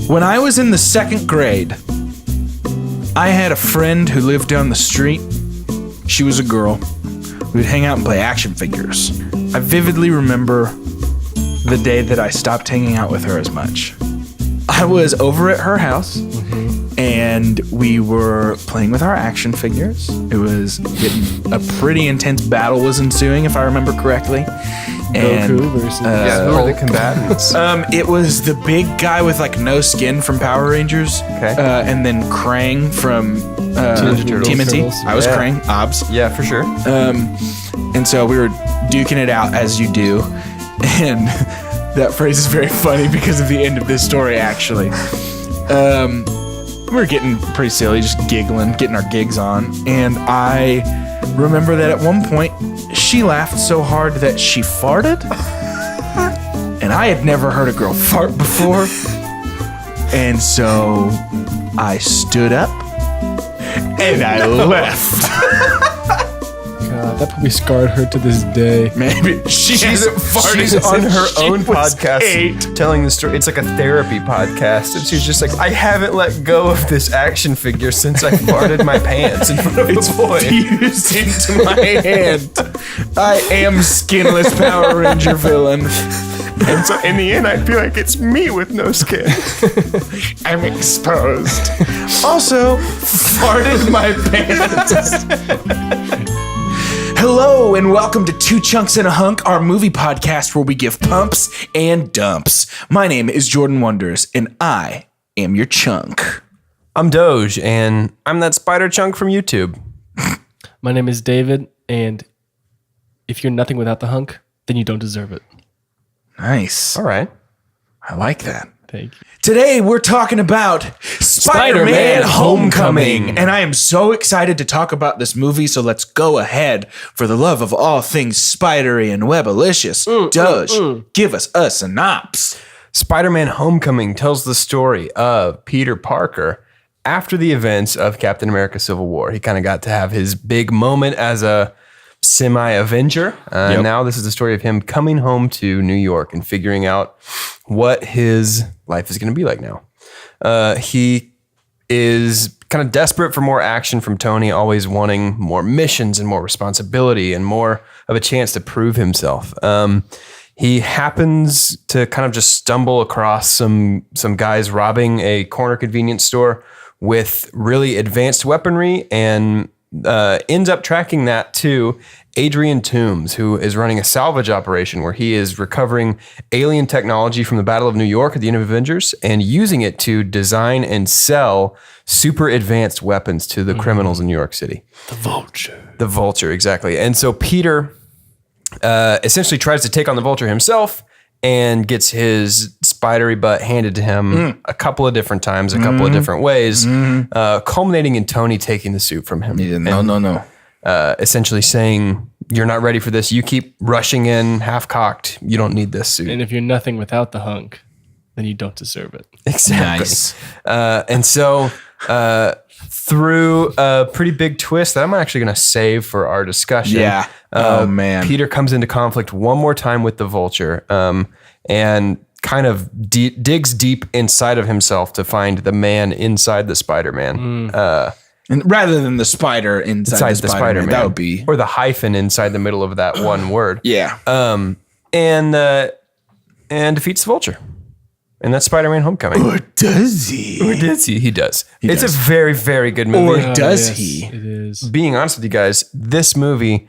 When I was in the second grade, I had a friend who lived down the street. She was a girl. We'd hang out and play action figures. I vividly remember the day that I stopped hanging out with her as much. I was over at her house, and we were playing with our action figures. It was getting a pretty intense battle was ensuing, if I remember correctly. And, Goku versus who are the combatants? it was the big guy with like no skin from Power Rangers, and then Krang from TMNT. I was Krang, Obs. Yeah, for sure. And so we were duking it out as you do, and that phrase is very funny because of the end of this story. Actually, we were getting pretty silly, just giggling, getting our gigs on, and I remember that at one point she laughed so hard that she farted, and I had never heard a girl fart before, and so I stood up and I left. God, that probably scarred her to this day. Maybe she's on her own podcast telling the story. It's like a therapy podcast, and she's just like, I haven't let go of this action figure since I farted my pants in front of a boy. Fused into my hand. I am skinless Power Ranger villain. And so in the end, I feel like it's me with no skin. I'm exposed. Also, farted my pants. Hello and welcome to Two Chunks and a Hunk, our movie podcast where we give pumps and dumps. My name is Jordan Wonders and I am your chunk. I'm Doge and I'm that spider chunk from YouTube. My name is David, and if you're nothing without the hunk, then you don't deserve it. Nice. All right. I like that. Thank you. Today we're talking about Spider-Man Homecoming, and I am so excited to talk about this movie, so let's go ahead. For the love of all things spidery and webalicious, Doge, give us a synopsis. Spider-Man Homecoming tells the story of Peter Parker after the events of Captain America Civil War. He kind of got to have his big moment as a semi-Avenger. Now this is the story of him coming home to New York and figuring out what his life is going to be like now. He is kind of desperate for more action from Tony, always wanting more missions and more responsibility and more of a chance to prove himself. He happens to kind of just stumble across some guys robbing a corner convenience store with really advanced weaponry and ends up tracking that to Adrian Toomes, who is running a salvage operation where he is recovering alien technology from the Battle of New York at the end of Avengers and using it to design and sell super advanced weapons to the criminals in New York City. The Vulture. The Vulture, exactly. And so Peter essentially tries to take on the Vulture himself and gets his spidery butt handed to him a couple of different times, a couple of different ways, culminating in Tony taking the suit from him. No. Essentially saying, you're not ready for this. You keep rushing in half-cocked. You don't need this suit. And if you're nothing without the hunk, then you don't deserve it. Exactly. Nice. And so through a pretty big twist that I'm actually going to save for our discussion. Yeah. Oh, man. Peter comes into conflict one more time with the Vulture and kind of digs deep inside of himself to find the man inside the Spider-Man. And rather than the spider inside the Spider-Man, that would be... Or the hyphen inside the middle of that one word. Yeah. And defeats the Vulture. And that's Spider-Man Homecoming. Or does he? He does. It's a very, very good movie. Or does he? It is. Being honest with you guys, this movie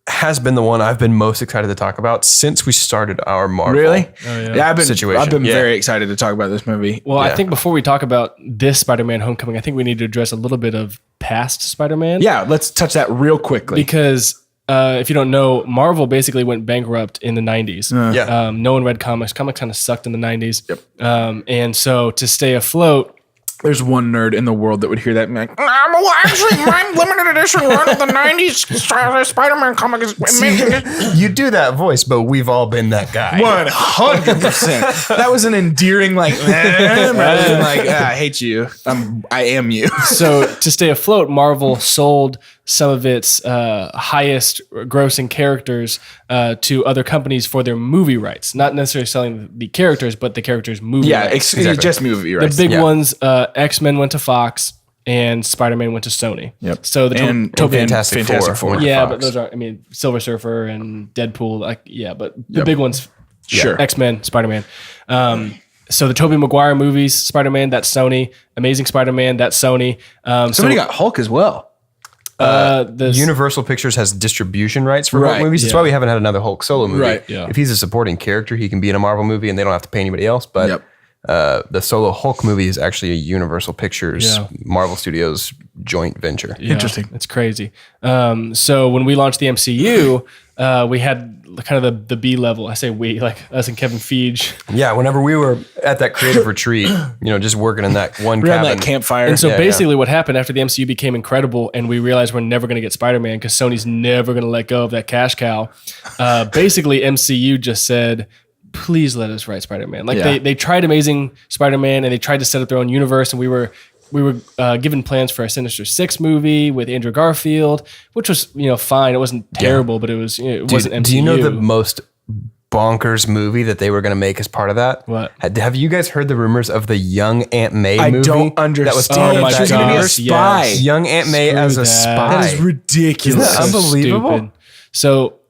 has been the one I've been most excited to talk about since we started our Marvel. Really? Oh, yeah. I've been situation. very excited to talk about this movie. Well, I think before we talk about this Spider-Man Homecoming, I think we need to address a little bit of past Spider-Man. Yeah, let's touch that real quickly. Because if you don't know, Marvel basically went bankrupt in the 90s. No one read comics. Comics kind of sucked in the 90s. Yep. And so to stay afloat, There's one nerd in the world that would hear that and be like, actually, my limited edition run of the 90s Spider-Man comic is amazing. You do that voice, but we've all been that guy. 100%. That was an endearing, like, rather than like, I hate you. I am you. So to stay afloat, Marvel sold some of its highest grossing characters to other companies for their movie rights. Not necessarily selling the characters, but the characters' movie rights. Exactly. Just movie rights. The big ones, X-Men went to Fox and Spider-Man went to Sony. Yep. So the Fantastic Four. Yeah, but those are, Silver Surfer and Deadpool, but the big ones, Sure. X-Men, Spider-Man. So the Tobey Maguire movies, Spider-Man, that's Sony. Amazing Spider-Man, that's Sony. Somebody got Hulk as well. Universal Pictures has distribution rights for Hulk movies. That's why we haven't had another Hulk solo movie. Right. Yeah. If he's a supporting character, he can be in a Marvel movie and they don't have to pay anybody else. But the solo Hulk movie is actually a Universal Pictures, Marvel Studios joint venture. Yeah, Interesting. It's crazy. So when we launched the MCU, we had kind of the B level. I say we, like us and Kevin Feige. Yeah, whenever we were at that creative retreat, just working in that one cabin. That campfire. And so basically what happened after the MCU became incredible and we realized we're never going to get Spider-Man because Sony's never going to let go of that cash cow. Basically, MCU just said, please let us write Spider-Man. Like they tried Amazing Spider-Man and they tried to set up their own universe, and we were given plans for a Sinister Six movie with Andrew Garfield, which was fine. It wasn't terrible, but it wasn't MCU. Do you know the most bonkers movie that they were going to make as part of that? What? Have you guys heard the rumors of the young Aunt May movie? I don't understand. That was teamed Oh my up She's that going to be a gosh, spy. yes. Young Aunt May as a that. spy. That is ridiculous. Isn't that unbelievable? Stupid. So,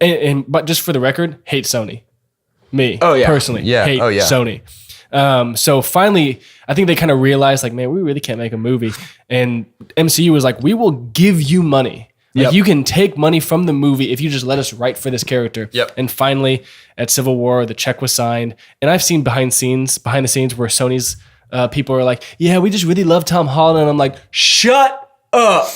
but just for the record, hate Sony. Me, personally, hate Sony. So finally, I think they kind of realized, like, man, we really can't make a movie. And MCU was like, we will give you money. Like, you can take money from the movie if you just let us write for this character. Yep. And finally, at Civil War, the check was signed. And I've seen behind the scenes where Sony's people are like, yeah, we just really love Tom Holland. And I'm like, shut up.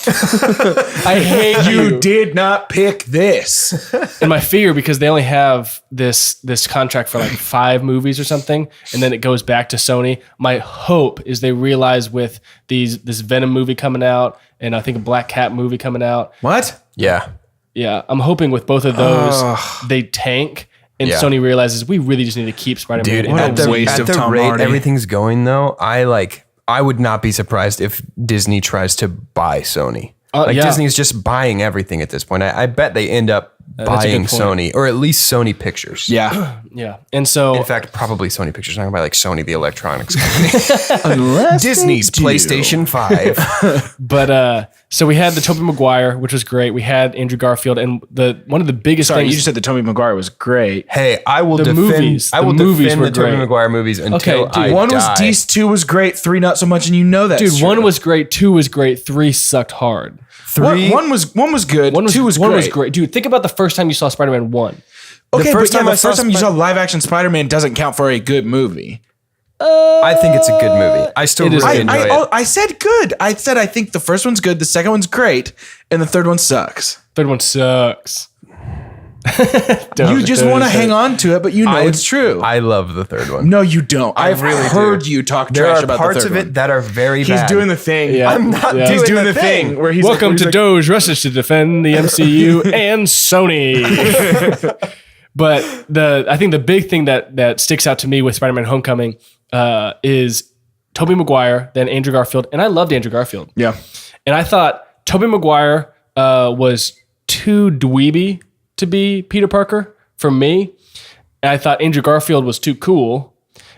I hate you. You did not pick this. And my fear, because they only have this contract for like 5 movies or something, and then it goes back to Sony. My hope is they realize with this Venom movie coming out, and I think a Black Cat movie coming out. What? Yeah. Yeah, I'm hoping with both of those, they tank, and Sony realizes we really just need to keep Spider-Man. Dude, What at a the, waste at of the Tom rate Hardy. everything's going, though, I would not be surprised if Disney tries to buy Sony. Disney's just buying everything at this point. I bet they end up buying Sony, or at least Sony Pictures. Yeah. Yeah, and so In fact, probably Sony Pictures. I'm talking about like Sony, the electronics company. Disney's PlayStation 5. But so we had the Tobey Maguire, which was great. We had Andrew Garfield, and one of the biggest Sorry, things. you just said the Tobey Maguire was great. Hey, I will The defend. movies. I will The movies defend were the Tobey great. Maguire movies until Okay, dude, I One die. was decent, 2 was great, 3 not so much, and you know that. Dude, 1 was great, 2 was great, 3 sucked hard. 3. One was good. 1 was 2 was one great. was great. Dude, think about the first time you saw Spider-Man 1. Okay, first but time I the saw first time you saw live action Spider-Man doesn't count for a good movie. I think it's a good movie. I still It is really good. enjoy it. I said good. I said I think the first one's good, the second one's great, and the third one sucks. Third one sucks. You just want to hang on to it, but it's true. I love the third one. No, you don't. I've really heard do. you talk There trash are about parts the of third it one. that are very He's bad. doing the thing. Yeah. I'm not Yeah. doing He's doing the thing. where he's Welcome like, to Doge rushes to defend the MCU and Sony. But I think the big thing that sticks out to me with Spider-Man Homecoming is Tobey Maguire, then Andrew Garfield, and I loved Andrew Garfield. Yeah. And I thought Tobey Maguire was too dweeby to be Peter Parker for me. And I thought Andrew Garfield was too cool.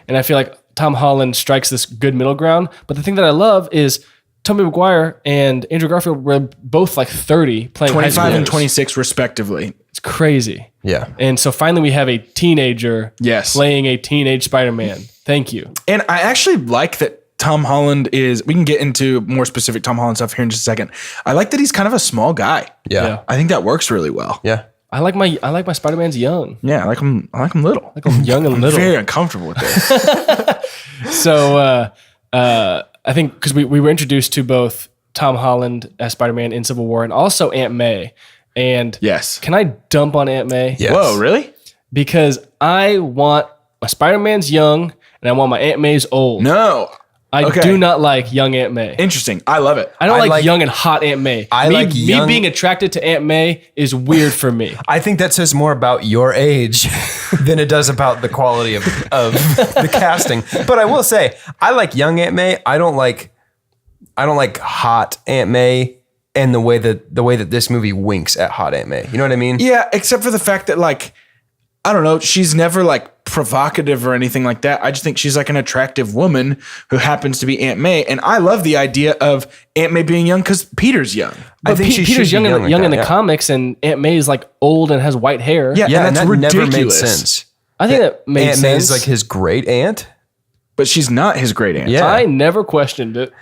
And I feel like Tom Holland strikes this good middle ground. But the thing that I love is Tobey Maguire and Andrew Garfield were both like 30 playing 25 and high schoolers. 26 respectively. It's crazy. Yeah. And so finally we have a teenager playing a teenage Spider-Man. Thank you. And I actually like that Tom Holland we can get into more specific Tom Holland stuff here in just a second. I like that he's kind of a small guy. Yeah. I think that works really well. Yeah. I like my Spider-Man's young. Yeah, I like him little. I like him young and I'm little. very uncomfortable with this. So I think because we were introduced to both Tom Holland as Spider-Man in Civil War and also Aunt May. And Yes. can I dump on Aunt May? Yes. Whoa, really? Because I want my Spider-Man's young and I want my Aunt May's old. No. I Okay. do not like young Aunt May. Interesting. I love it. I don't like like- young and hot Aunt May. I me, like me young- being attracted to Aunt May is weird for me. I think that says more about your age than it does about the quality of the casting. But I will say, I like young Aunt May. I don't like hot Aunt May. and the way that this movie winks at hot Aunt May. You know what I mean? Yeah, except for the fact that like, I don't know, she's never like provocative or anything like that. I just think she's like an attractive woman who happens to be Aunt May. And I love the idea of Aunt May being young because Peter's young. But I think she Peter's should be young in the yeah. comics, and Aunt May is like old and has white hair. Yeah, Yeah, and that's that ridiculous. never made sense. I think that made Aunt May sense. is like his great aunt. But she's not his great aunt. Yeah. I never questioned it.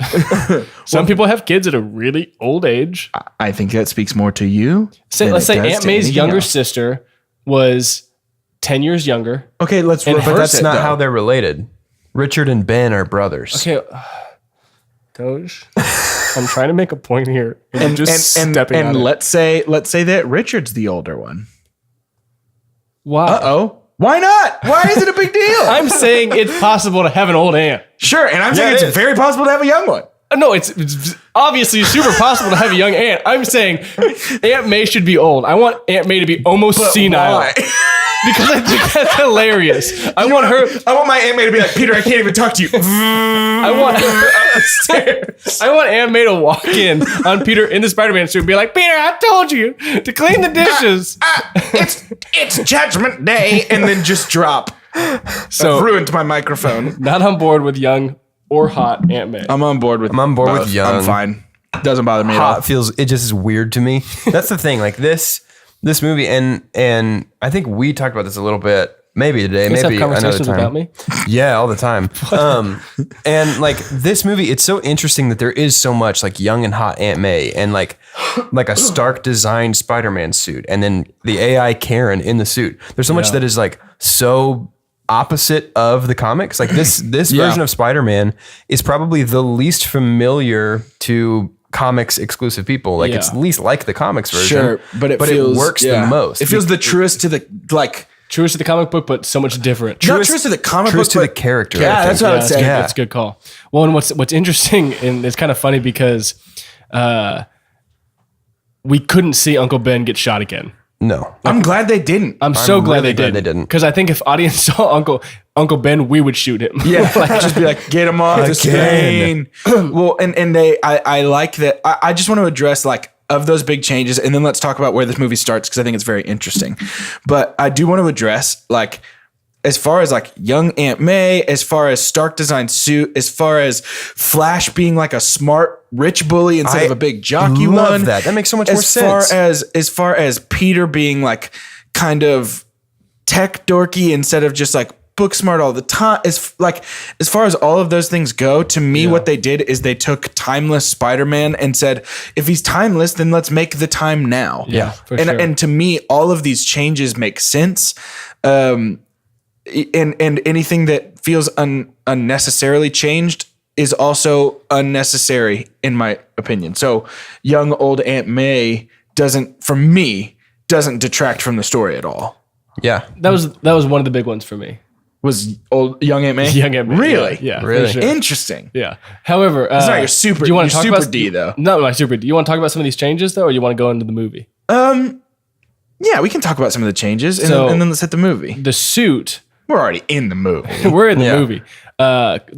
Some people have kids at a really old age. I think that speaks more to you. Let's say than it does Aunt to May's anything younger else. sister was 10 years younger. Okay, let's And reverse But that's it, not though. how they're related. Richard and Ben are brothers. Okay, Doge, I'm trying to make a point here. And I'm just stepping on and it. let's say that Richard's the older one. Why? Uh-oh. Why not? Why is it a big deal? I'm saying it's possible to have an old aunt. Sure, and I'm saying it it's is. very possible to have a young one. No, it's obviously super possible to have a young aunt. I'm saying Aunt May should be old. I want Aunt May to be almost senile. Why? Because I think that's hilarious. I want my Aunt May to be like, Peter, I can't even talk to you. I want Aunt May to walk in on Peter in the Spider-Man suit and be like, Peter, I told you to clean the dishes. It's Judgment Day, and then just drop. So I've ruined my microphone. not on board with young or hot Aunt May. I'm on board with. I'm on board with both. young. I'm fine. Doesn't bother me at all. Hot feels, it just is weird to me. That's the thing. Like this movie, and I think we talked about this a little bit, maybe today, Let's maybe have another conversations time. about me. Yeah, all the time. And like this movie, it's so interesting that there is so much like young and hot Aunt May and like a Stark designed Spider-Man suit, and then the AI Karen in the suit. There's so much that is like so opposite of the comics. Like this version of Spider-Man is probably the least familiar to comics exclusive people. Like it's least like the comics version. Sure, but it feels, it works the most. It feels the truest to the like. Truest to the comic book, but so much different. Not truest to the comic truest book, to the but- character. Yeah, I think. that's what I would say. Yeah. That's a good call. Well, and what's interesting, and it's kind of funny because we couldn't see Uncle Ben get shot again. No. I'm glad they didn't. I'm so glad really they glad didn't. they didn't. Because I think if audience saw Uncle Ben, we would shoot him. Yeah, like just be like, get him off the screen. Well, and I like that. I just want to address like of those big changes, and then let's talk about where this movie starts because I think it's very interesting. But I do want to address like as far as like young Aunt May, as far as Stark design suit, as far as Flash being like a smart rich bully instead of a big jockey love one. that. That makes so much more sense. As far as Peter being like kind of tech dorky instead of just like book smart all the time. As far as all of those things go, to me, what they did is they took timeless Spider-Man and said, if he's timeless, then let's make the time now. Yeah, for and sure. and to me, all of these changes make sense. And anything that feels unnecessarily changed is also unnecessary in my opinion. So young old Aunt May doesn't detract from the story at all. Yeah. That was one of the big ones for me. Was old young Aunt May? Young Aunt May. Really? Yeah. for Really? sure. Interesting. Yeah. However, It's not your super. Do you want your to talk super about D though? No, my super D. Do you want to talk about some of these changes though, or you want to go into the movie? Yeah, we can talk about some of the changes and, So- and then let's hit the movie. The suit. We're already in the movie. We're in the Yeah. movie.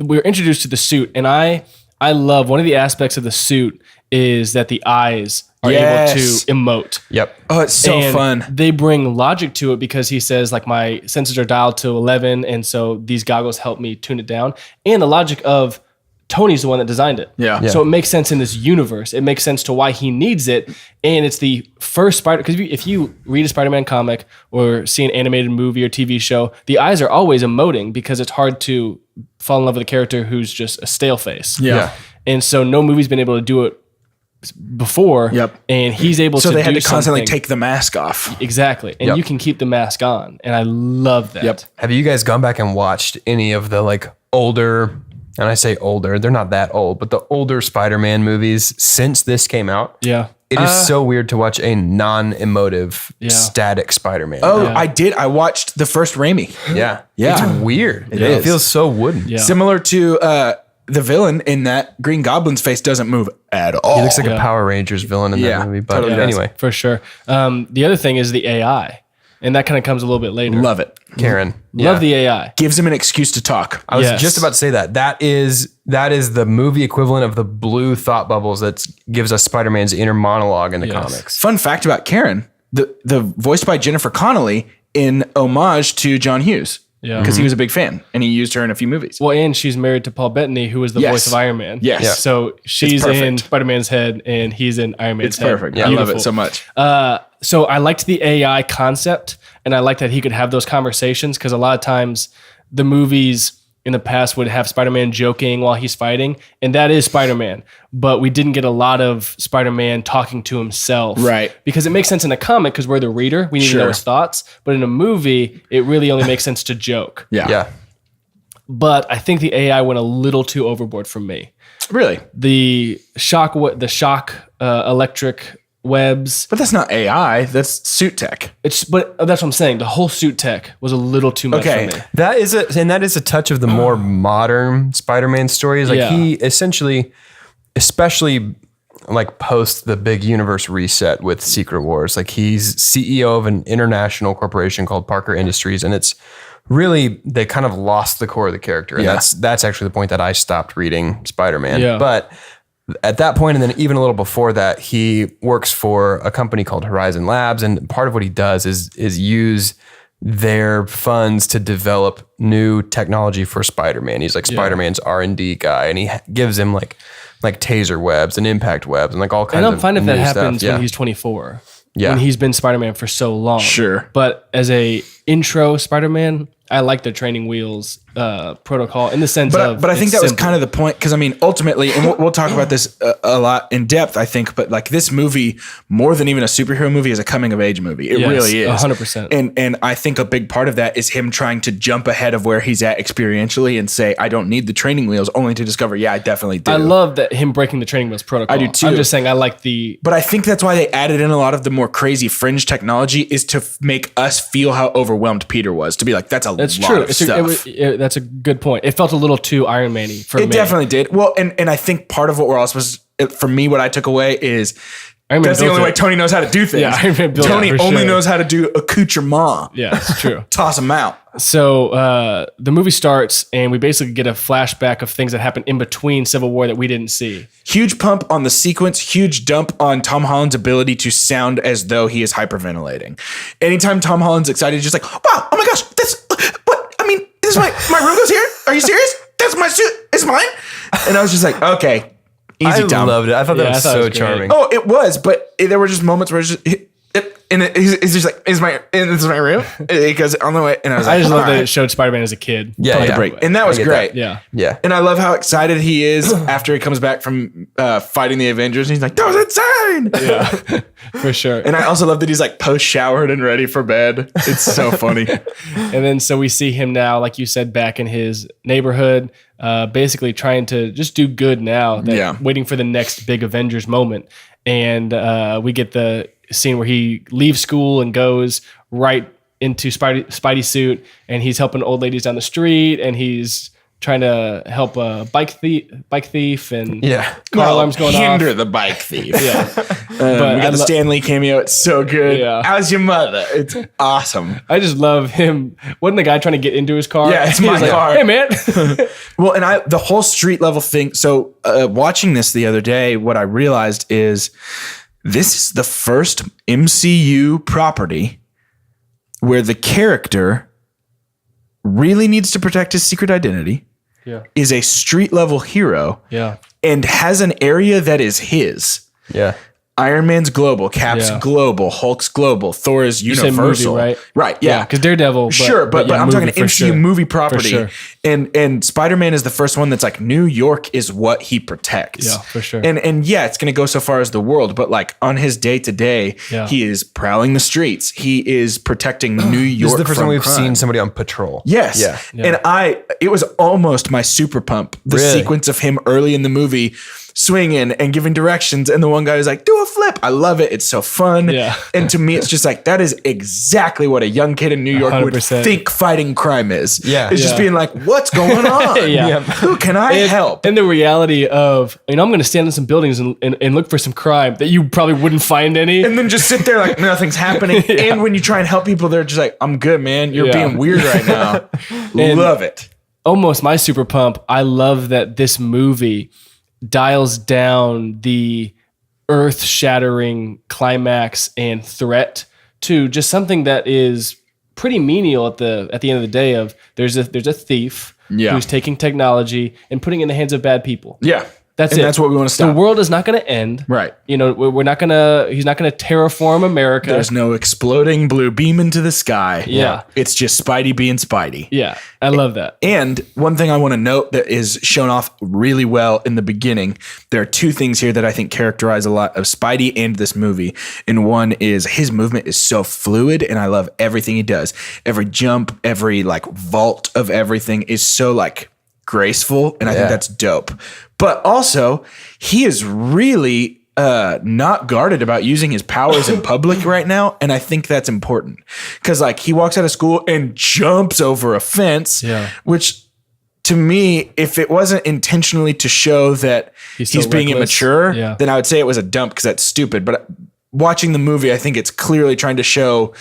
We're introduced to the suit, and I love one of the aspects of the suit is that the eyes are able Yes. to emote. Yep. Oh, it's so And fun. They bring logic to it because he says like my senses are dialed to 11, and so these goggles help me tune it down. And the logic of Tony's the one that designed it. Yeah. So it makes sense in this universe. It makes sense to why he needs it. And it's the first Spider, because if you read a Spider-Man comic or see an animated movie or TV show, the eyes are always emoting because it's hard to fall in love with a character who's just a stale face. Yeah. And so no movie's been able to do it before. Yep. And he's able So to they had do to constantly something- take the mask off. Exactly. And Yep. you can keep the mask on. And I love that. Yep. Have you guys gone back and watched any of the like older, and I say older, they're not that old, but the older Spider-Man movies since this came out? Yeah. It is so weird to watch a non-emotive, static Spider-Man. Oh, I did. I watched the first Raimi. yeah. Yeah. It's weird. It is. feels so wooden. Yeah. Similar to the villain in that Green Goblin's face doesn't move at all. He looks like a Power Rangers villain in Yeah, that movie. But totally does. anyway, For sure. The other thing is the AI. And that kind of comes a little bit later. Love it. Karen. Love the AI. Gives him an excuse to talk. I was Yes. just about to say that. That is that is the movie equivalent of the blue thought bubbles that gives us Spider-Man's inner monologue in the comics. Fun fact about Karen, the voiced by Jennifer Connelly in homage to John Hughes. Yeah. Because he was a big fan and he used her in a few movies. Well, and she's married to Paul Bettany, who was the voice of Iron Man. Yes. Yeah. So she's in Spider-Man's head and he's in Iron Man's head. It's perfect. Yeah, I love it so much. So I liked the AI concept, and I liked that he could have those conversations, because a lot of times the movies in the past would have Spider-Man joking while he's fighting, and that is Spider-Man. But we didn't get a lot of Spider-Man talking to himself. Right. Because it makes sense in a comic because we're the reader. We need to know his thoughts. But in a movie, it really only makes sense to joke. Yeah. But I think the AI went a little too overboard for me. Really? The shock electric webs. But that's not AI. That's suit tech. But that's what I'm saying. The whole suit tech was a little too much for me. That is a touch of the more modern Spider-Man stories. Like he essentially, especially like post the big universe reset with Secret Wars, like he's CEO of an international corporation called Parker Industries, and it's really, they kind of lost the core of the character. And that's actually the point that I stopped reading Spider-Man. Yeah. But at that point, and then even a little before that, he works for a company called Horizon Labs, and part of what he does is use their funds to develop new technology for Spider-Man. He's like Spider-Man's R&D guy, and he gives him like taser webs and impact webs and like all kinds of. And I'm fine if that happens stuff. when he's 24. Yeah, when he's been Spider-Man for so long. Sure, but as a intro Spider-Man, I like the training wheels protocol in the sense of. But I think that was kind of the point, because I mean, ultimately, and we'll talk about this a lot in depth, I think. But like this movie, more than even a superhero movie, is a coming of age movie. It really is, 100%. And I think a big part of that is him trying to jump ahead of where he's at experientially and say, I don't need the training wheels, only to discover, I definitely do. I love that him breaking the training wheels protocol. I do too. I'm just saying I like the. But I think that's why they added in a lot of the more crazy fringe technology, is to make us feel how overwhelmed Peter was. To be like, that's lot true. of stuff. That's a good point. It felt a little too Iron Man-y for me. It definitely did. Well, and I think part of what we're all supposed to, for me, what I took away is that's the only way Tony knows how to do things. Yeah, Iron Man built Tony it, only knows how to do accoutrement. Yeah, it's true. Toss them out. So the movie starts, and we basically get a flashback of things that happened in between Civil War that we didn't see. Huge pump on the sequence, huge dump on Tom Holland's ability to sound as though he is hyperventilating. Anytime Tom Holland's excited, he's just like, wow, oh my gosh, that's what? I mean, this is my room goes here? Are you serious? That's my suit. It's mine? And I was just like, okay, easy, Tom. I loved it. I thought that was so charming. Oh, it was, but there were just moments where it's just... He's just like, this is my room? Because on the way, and I was like, I just love that it showed Spider-Man as a kid. The break. And that was great. That. Yeah. And I love how excited he is after he comes back from fighting the Avengers. And he's like, that was insane. Yeah, for sure. And I also love that he's like post-showered and ready for bed. It's so funny. And then so we see him now, like you said, back in his neighborhood, basically trying to just do good now, waiting for the next big Avengers moment. And we get the scene where he leaves school and goes right into Spidey suit, and he's helping old ladies down the street, and he's trying to help a bike thief, and car alarms going off. Hinder the bike thief. But we got the Stan Lee cameo. It's so good. Yeah. How's your mother? It's awesome. I just love him. Wasn't the guy trying to get into his car? Yeah, it's my car. Hey, man. Well, and the whole street level thing. So watching this the other day, what I realized is this is the first MCU property where the character really needs to protect his secret identity, is a street level hero, and has an area that is his. Yeah. Iron Man's global, Cap's global, Hulk's global, Thor is universal. Movie, right? Right, yeah. Because Daredevil. But I'm talking MCU movie property. Sure. And Spider-Man is the first one that's like, New York is what he protects. Yeah, for sure. And it's going to go so far as the world, but like on his day to day, he is prowling the streets. He is protecting New York. This is the first time we've crime. seen somebody on patrol. Yes. Yeah. And it was almost my super pump, the sequence of him early in the movie swinging and giving directions, and the one guy was like, do a flip. I love it. It's so fun. Yeah. And to me, it's just like, that is exactly what a young kid in New York 100%. would think fighting crime is. Yeah. It's just being like, what's going on? Who can I help? And the reality of, I'm going to stand in some buildings and look for some crime that you probably wouldn't find any. And then just sit there like nothing's happening. And when you try and help people, they're just like, I'm good, man. You're being weird right now. Love it. almost my super pump. I love that this movie dials down the earth-shattering climax and threat to just something that is pretty menial at the end of the day. Of there's a thief who's taking technology and putting it in the hands of bad people. Yeah. That's and it. That's what we want to stop. The world is not going to end. Right. You know, he's not going to terraform America. There's no exploding blue beam into the sky. Yeah. It's just Spidey being Spidey. Yeah. I love that. And one thing I want to note that is shown off really well in the beginning, there are two things here that I think characterize a lot of Spidey and this movie. And one is his movement is so fluid, and I love everything he does. Every jump, every like vault of everything is so like graceful, and I think that's dope. But also, he is really not guarded about using his powers in public right now, and I think that's important because like he walks out of school and jumps over a fence, which to me, if it wasn't intentionally to show that he's being immature, then I would say it was a dump because that's stupid. But watching the movie, I think it's clearly trying to show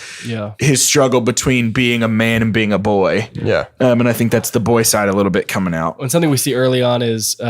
his struggle between being a man and being a boy. Yeah. And I think that's the boy side a little bit coming out. And something we see early on is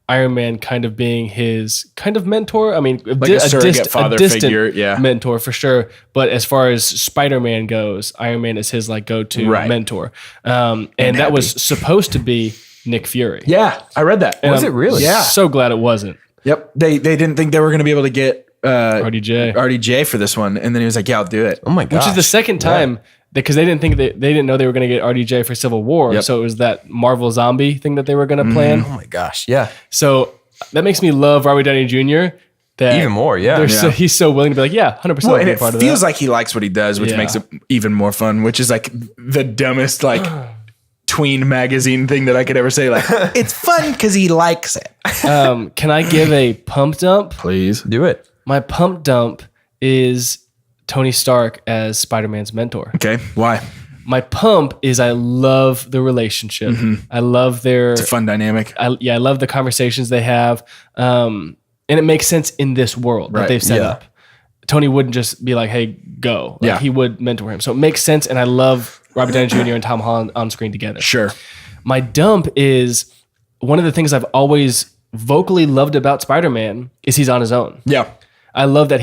Iron Man kind of being his kind of mentor. I mean, like a surrogate father figure, mentor for sure. But as far as Spider-Man goes, Iron Man is his like go-to mentor. And that was supposed to be Nick Fury. Yeah, I read that. And was it really? Yeah. So glad it wasn't. Yep. They didn't think they were going to be able to get RDJ for this one, and then he was like, "Yeah, I'll do it." Oh my god! Which is the second time because they didn't know they were going to get RDJ for Civil War, so it was that Marvel zombie thing that they were going to plan. Oh my gosh! Yeah. So that makes me love Robert Downey Jr. That even more, he's so willing to be like, 100%. Well, and it feels like he likes what he does, which makes it even more fun. Which is like the dumbest like tween magazine thing that I could ever say. Like, it's fun because he likes it. Can I give a pump dump? Please do it. My pump dump is Tony Stark as Spider-Man's mentor. Okay, why? My pump is I love the relationship. I love it's a fun dynamic. I love the conversations they have. And it makes sense in this world that they've set up. Tony wouldn't just be like, hey, go. Like, he would mentor him. So it makes sense. And I love Robert Downey Jr. and Tom Holland on screen together. Sure. My dump is one of the things I've always vocally loved about Spider-Man is he's on his own. Yeah. I love that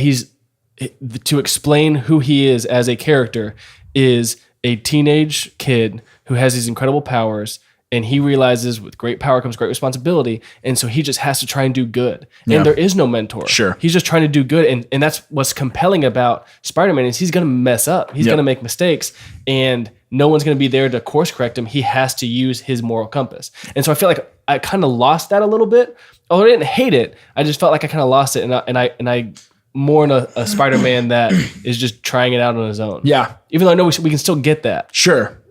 to explain who he is as a character is a teenage kid who has these incredible powers, and he realizes with great power comes great responsibility, and so he just has to try and do good. And there is no mentor. Sure. He's just trying to do good, and that's what's compelling about Spider-Man is he's going to mess up. He's going to make mistakes, and no one's going to be there to course correct him. He has to use his moral compass. And so I feel like I kind of lost that a little bit. Although I didn't hate it, I just felt like I kind of lost it, and I more in a Spider-Man that is just trying it out on his own. Yeah. Even though I know we can still get that. Sure.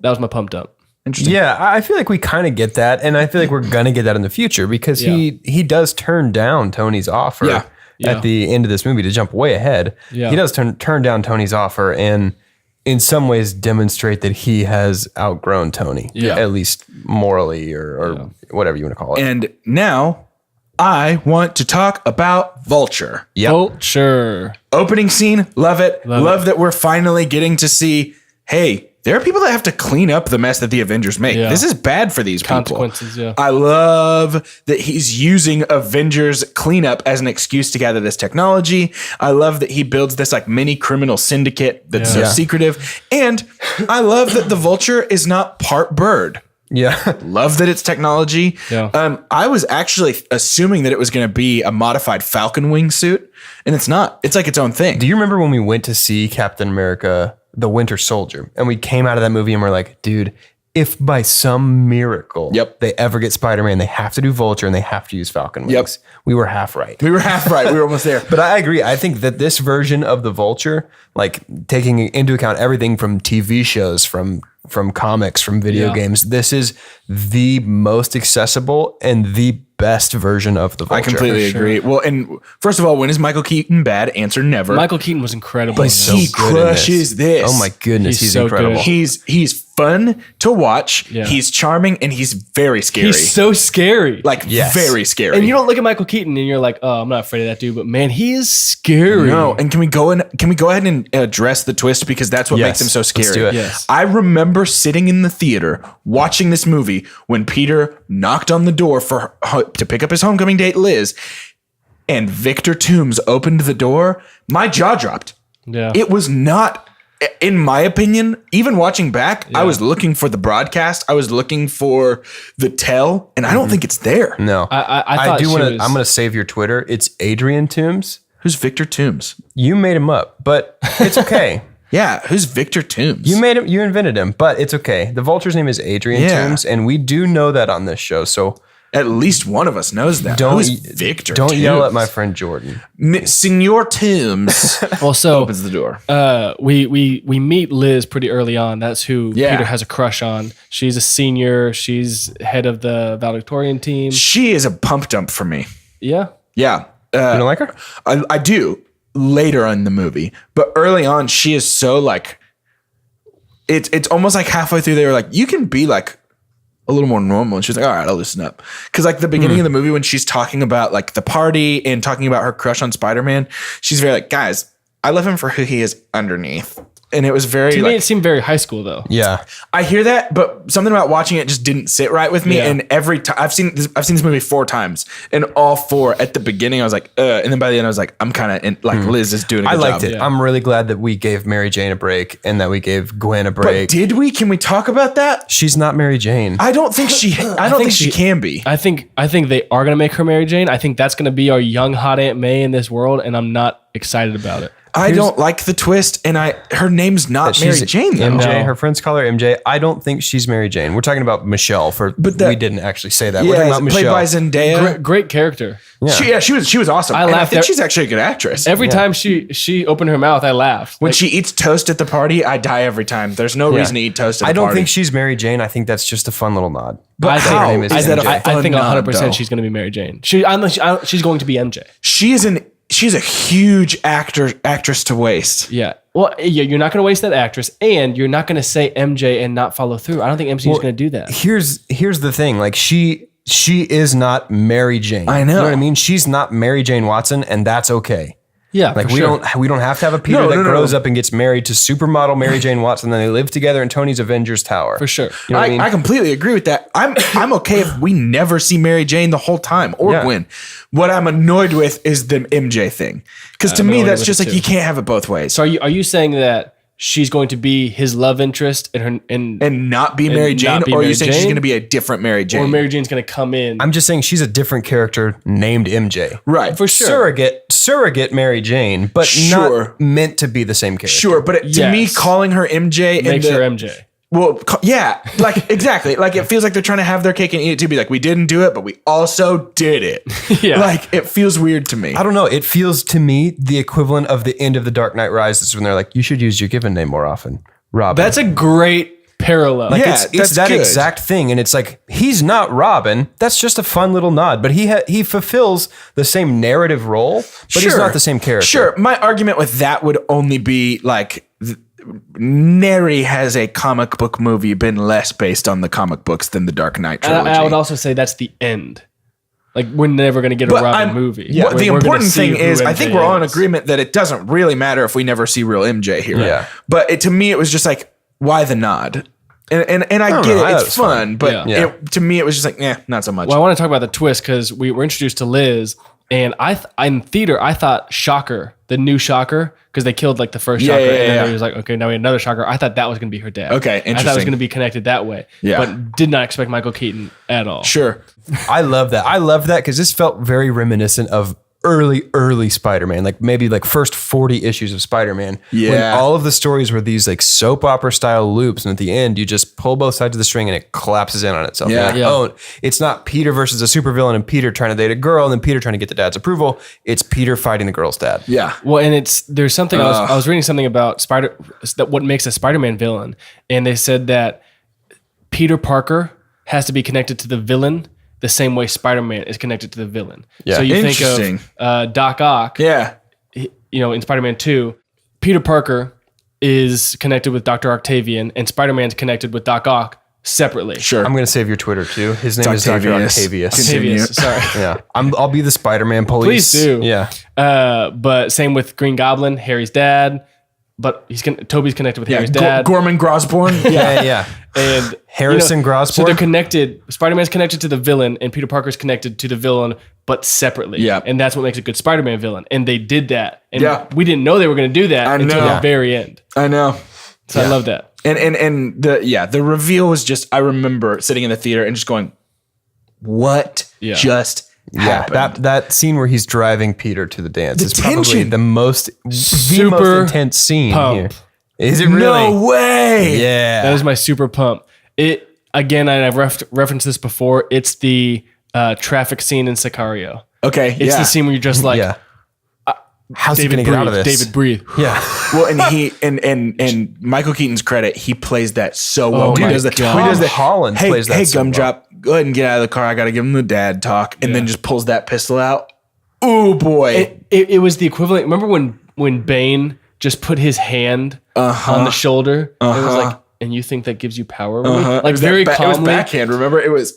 That was my pumped up. Interesting. Yeah, I feel like we kind of get that, and I feel like we're gonna get that in the future because he does turn down Tony's offer at the end of this movie to jump way ahead. Yeah. He does turn down Tony's offer and in some ways demonstrate that he has outgrown Tony, at least morally or whatever you want to call it. And now I want to talk about Vulture. Yep. Vulture. Opening scene, love it. Love that we're finally getting to see, hey, there are people that have to clean up the mess that the Avengers make. Yeah. This is bad for these consequences, people. I love that he's using Avengers cleanup as an excuse to gather this technology. I love that he builds this like mini criminal syndicate that's so secretive. And I love that the Vulture is not part bird. Yeah. Love that it's technology. Yeah. I was actually assuming that it was going to be a modified Falcon wing suit, and it's not. It's like its own thing. Do you remember when we went to see Captain America the Winter Soldier, and we came out of that movie and we're like, dude, if by some miracle they ever get Spider-Man, they have to do Vulture and they have to use Falcon wings. We were half right. We were half right. We were almost there. But I agree. I think that this version of the Vulture, like taking into account everything from TV shows, from comics, from video games, this is the most accessible and the best version of the Vulture. I completely agree. Well, and first of all, when is Michael Keaton bad? Answer never. Michael Keaton was incredible. But he crushes this. Oh my goodness, he's so incredible. Good. He's fun to watch. Yeah. He's charming and he's very scary. He's so scary. like very scary. And you don't look at Michael Keaton and you're like, oh, I'm not afraid of that dude, but man, he is scary. No, and can we go ahead and address the twist because that's what makes him so scary. Let's do it. Yes. I remember sitting in the theater watching this movie when Peter knocked on the door to pick up his homecoming date, Liz, and Victor Toombs opened the door. My jaw dropped. Yeah. It was not, in my opinion, even watching back, I was looking for the broadcast. I was looking for the tell, and I don't think it's there. No, I thought do she want to. was- I'm going to save your Twitter. It's Adrian Toombs. Who's Victor Toombs? You made him up, but it's okay. Yeah, who's Victor Toombs? You made him. You invented him, but it's okay. The Vulture's name is Adrian Toombs, and we do know that on this show. So At least one of us knows that. Who's Victor Don't Toombs? yell at my friend Jordan. Senor Toombs Well, so opens the door. we meet Liz pretty early on. That's who Yeah. Peter has a crush on. She's a senior. She's head of the valedictorian team. She is a pump dump for me. Yeah. Yeah. You don't like her? I do later in the movie, but early on, she is so like, it's almost like halfway through, they were like, you can be like a little more normal. And she's like, all right, I'll loosen up. Cause like the beginning of the movie, when she's talking about like the party and talking about her crush on Spider-Man, she's very like, guys, I love him for who he is underneath. And it was very To like, me, it seemed very high school though. Yeah. I hear that, but something about watching it just didn't sit right with me. Yeah. And every time I've seen this movie 4 times, and all 4 at the beginning I was like, and then by the end I was like, I'm kind of like Liz is doing a I good liked job. it. Yeah. I'm really glad that we gave Mary Jane a break and that we gave Gwen a But break. did we? Can we talk about that? She's not Mary Jane. I don't think she. I don't think she can be. I think they are gonna make her Mary Jane. I think that's gonna be our young hot Aunt May in this world, and I'm not excited about it. I don't like the twist, and her name's not Mary She's Jane though. MJ. No. Her friends call her MJ. I don't think she's Mary Jane. We're talking about Michelle. We didn't actually say that. We're talking Yeah, about played Michelle. by Zendaya. Great character. She was awesome. I And I laughed think at- she's actually a good actress. Every time she opened her mouth, I laughed. When she eats toast at the party, I die every time. There's no reason to eat toast at the I don't party. think she's Mary Jane. I think that's just a fun little nod. I Her how? name is Is that a MJ. I think fun nod, 100% though? she's going to be Mary Jane. She's going to be MJ. She's a huge actress to waste. Yeah. Well, yeah, you're not going to waste that actress, and you're not going to say MJ and not follow through. I don't think MCU is going to do that. Here's the thing. Like she is not Mary Jane. I know. You know what I mean? She's not Mary Jane Watson, and that's okay. Yeah, Like for we sure. don't have to have a Peter No, that no, no, grows no. up and gets married to supermodel Mary Jane Watson, then they live together in Tony's Avengers Tower. For sure. You know what I mean? I completely agree with that. I'm okay if we never see Mary Jane the whole time or Yeah. Gwen. What I'm annoyed with is the MJ thing. Because to me, annoyed that's with just it like too. you can't have it both ways. So are you saying that she's going to be his love interest And not be Mary Jane, not be or are you Mary saying she's Jane? going to be a different Mary Jane? or Mary Jane's going to come in? I'm just saying she's a different character named MJ. right. For sure. Surrogate Mary Jane, but Sure. not meant to be the same character. Sure, but to me, Yes. calling her MJ and Makes her MJ. well, yeah, like exactly. Like it feels like they're trying to have their cake and eat it too. Be like, we didn't do it, but we also did it. Yeah. Like it feels weird to me. I don't know. It feels to me the equivalent of the end of The Dark Knight Rises when they're like, you should use your given name more often. Robin. That's a great parallel. Like Yeah, it's that's that good. exact thing, and it's like he's not Robin. That's just a fun little nod, but he fulfills the same narrative role, but he's not the same character. Sure. My argument with that would only be like, nary has a comic book movie been less based on the comic books than the Dark Knight And trilogy. I would also say that's the end. Like we're never going to get a But Robin movie. Yeah. We're The gonna important see thing who is, I MJ think we're all in is. agreement that it doesn't really matter if we never see real MJ here. Yeah. But to me, it was just like, why the nod? And I don't get know. I it. thought it It's was fun, fun. but Yeah. to me, it was just like, not so much. Well, I want to talk about the twist because we were introduced to Liz, and in theater I thought Shocker, the new Shocker, because they killed like the first Shocker, and then it was like, okay, now we have another Shocker. I thought that was going to be her dad. Okay, I thought it was interesting. going to be connected that way. Yeah. but did not expect Michael Keaton at all. Sure. I love that. I love that because this felt very reminiscent of early Spider-Man, like maybe like first 40 issues of Spider-Man. When Yeah. all of the stories were these like soap opera style loops, and at the end you just pull both sides of the string and it collapses in on itself. Yeah. You're like, Yeah. oh, it's not Peter versus a supervillain and Peter trying to date a girl and then Peter trying to get the dad's approval. It's Peter fighting the girl's dad. Yeah. Well, and there's something I was reading something about what makes a Spider-Man villain, and they said that Peter Parker has to be connected to the villain the same way Spider-Man is connected to the villain. Yeah. So you Interesting. think of Doc Ock, Yeah. in Spider-Man 2, Peter Parker is connected with Dr. Octavian and Spider-Man's connected with Doc Ock separately. Sure. I'm going to save your Twitter too. His name is Dr. Octavius. Octavius, sorry. Yeah. I'll be the Spider-Man police. Please do. Yeah. But same with Green Goblin, Harry's dad. But Toby's connected with Harry's dad. Gorman Grosborn. Yeah. And Harrison Grosborn. So they're connected. Spider-Man's connected to the villain, and Peter Parker's connected to the villain, but separately. Yeah. And that's what makes a good Spider-Man villain. And they did that. And Yeah. we didn't know they were going to do that until the very end. I know. So I love that. And the reveal was just, I remember sitting in the theater and just going, what just happened? That scene where he's driving Peter to the dance is probably tension. the most intense scene pump. here. Is it really? No way. Yeah. That is my super pump. It again, and I've referenced this before. It's the traffic scene in Sicario. Okay. It's the scene where you're just like, yeah. How's he David, going to get breathe. out of this? David, breathe. Yeah. Well, and he and Michael Keaton's credit, he plays that so well. Oh When my he does the, God. when he does the, Holland hey, plays that hey, so Gumdrop, go ahead and get out of the car. I got to give him the dad talk, and then just pulls that pistol out. Oh boy! It was the equivalent. Remember when Bane just put his hand on the shoulder? It was like, and you think that gives you power? Like It was very that calmly. It was backhand. Remember, it was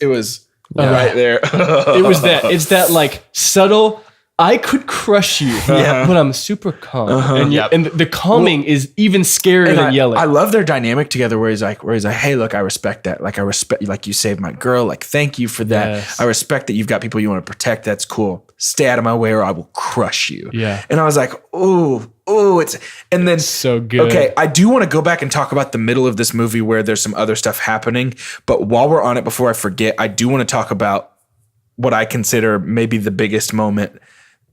right there. It was that. It's that like subtle. I could crush you, but I'm super calm, and the calming is even scarier than yelling. I love their dynamic together, where he's like, hey, look, I respect that. Like, I respect, like, you saved my girl. Like, thank you for that. Yes. I respect that you've got people you want to protect. That's cool. Stay out of my way, or I will crush you. Yeah. And I was like, and then so good. Okay, I do want to go back and talk about the middle of this movie where there's some other stuff happening. But while we're on it, before I forget, I do want to talk about what I consider maybe the biggest moment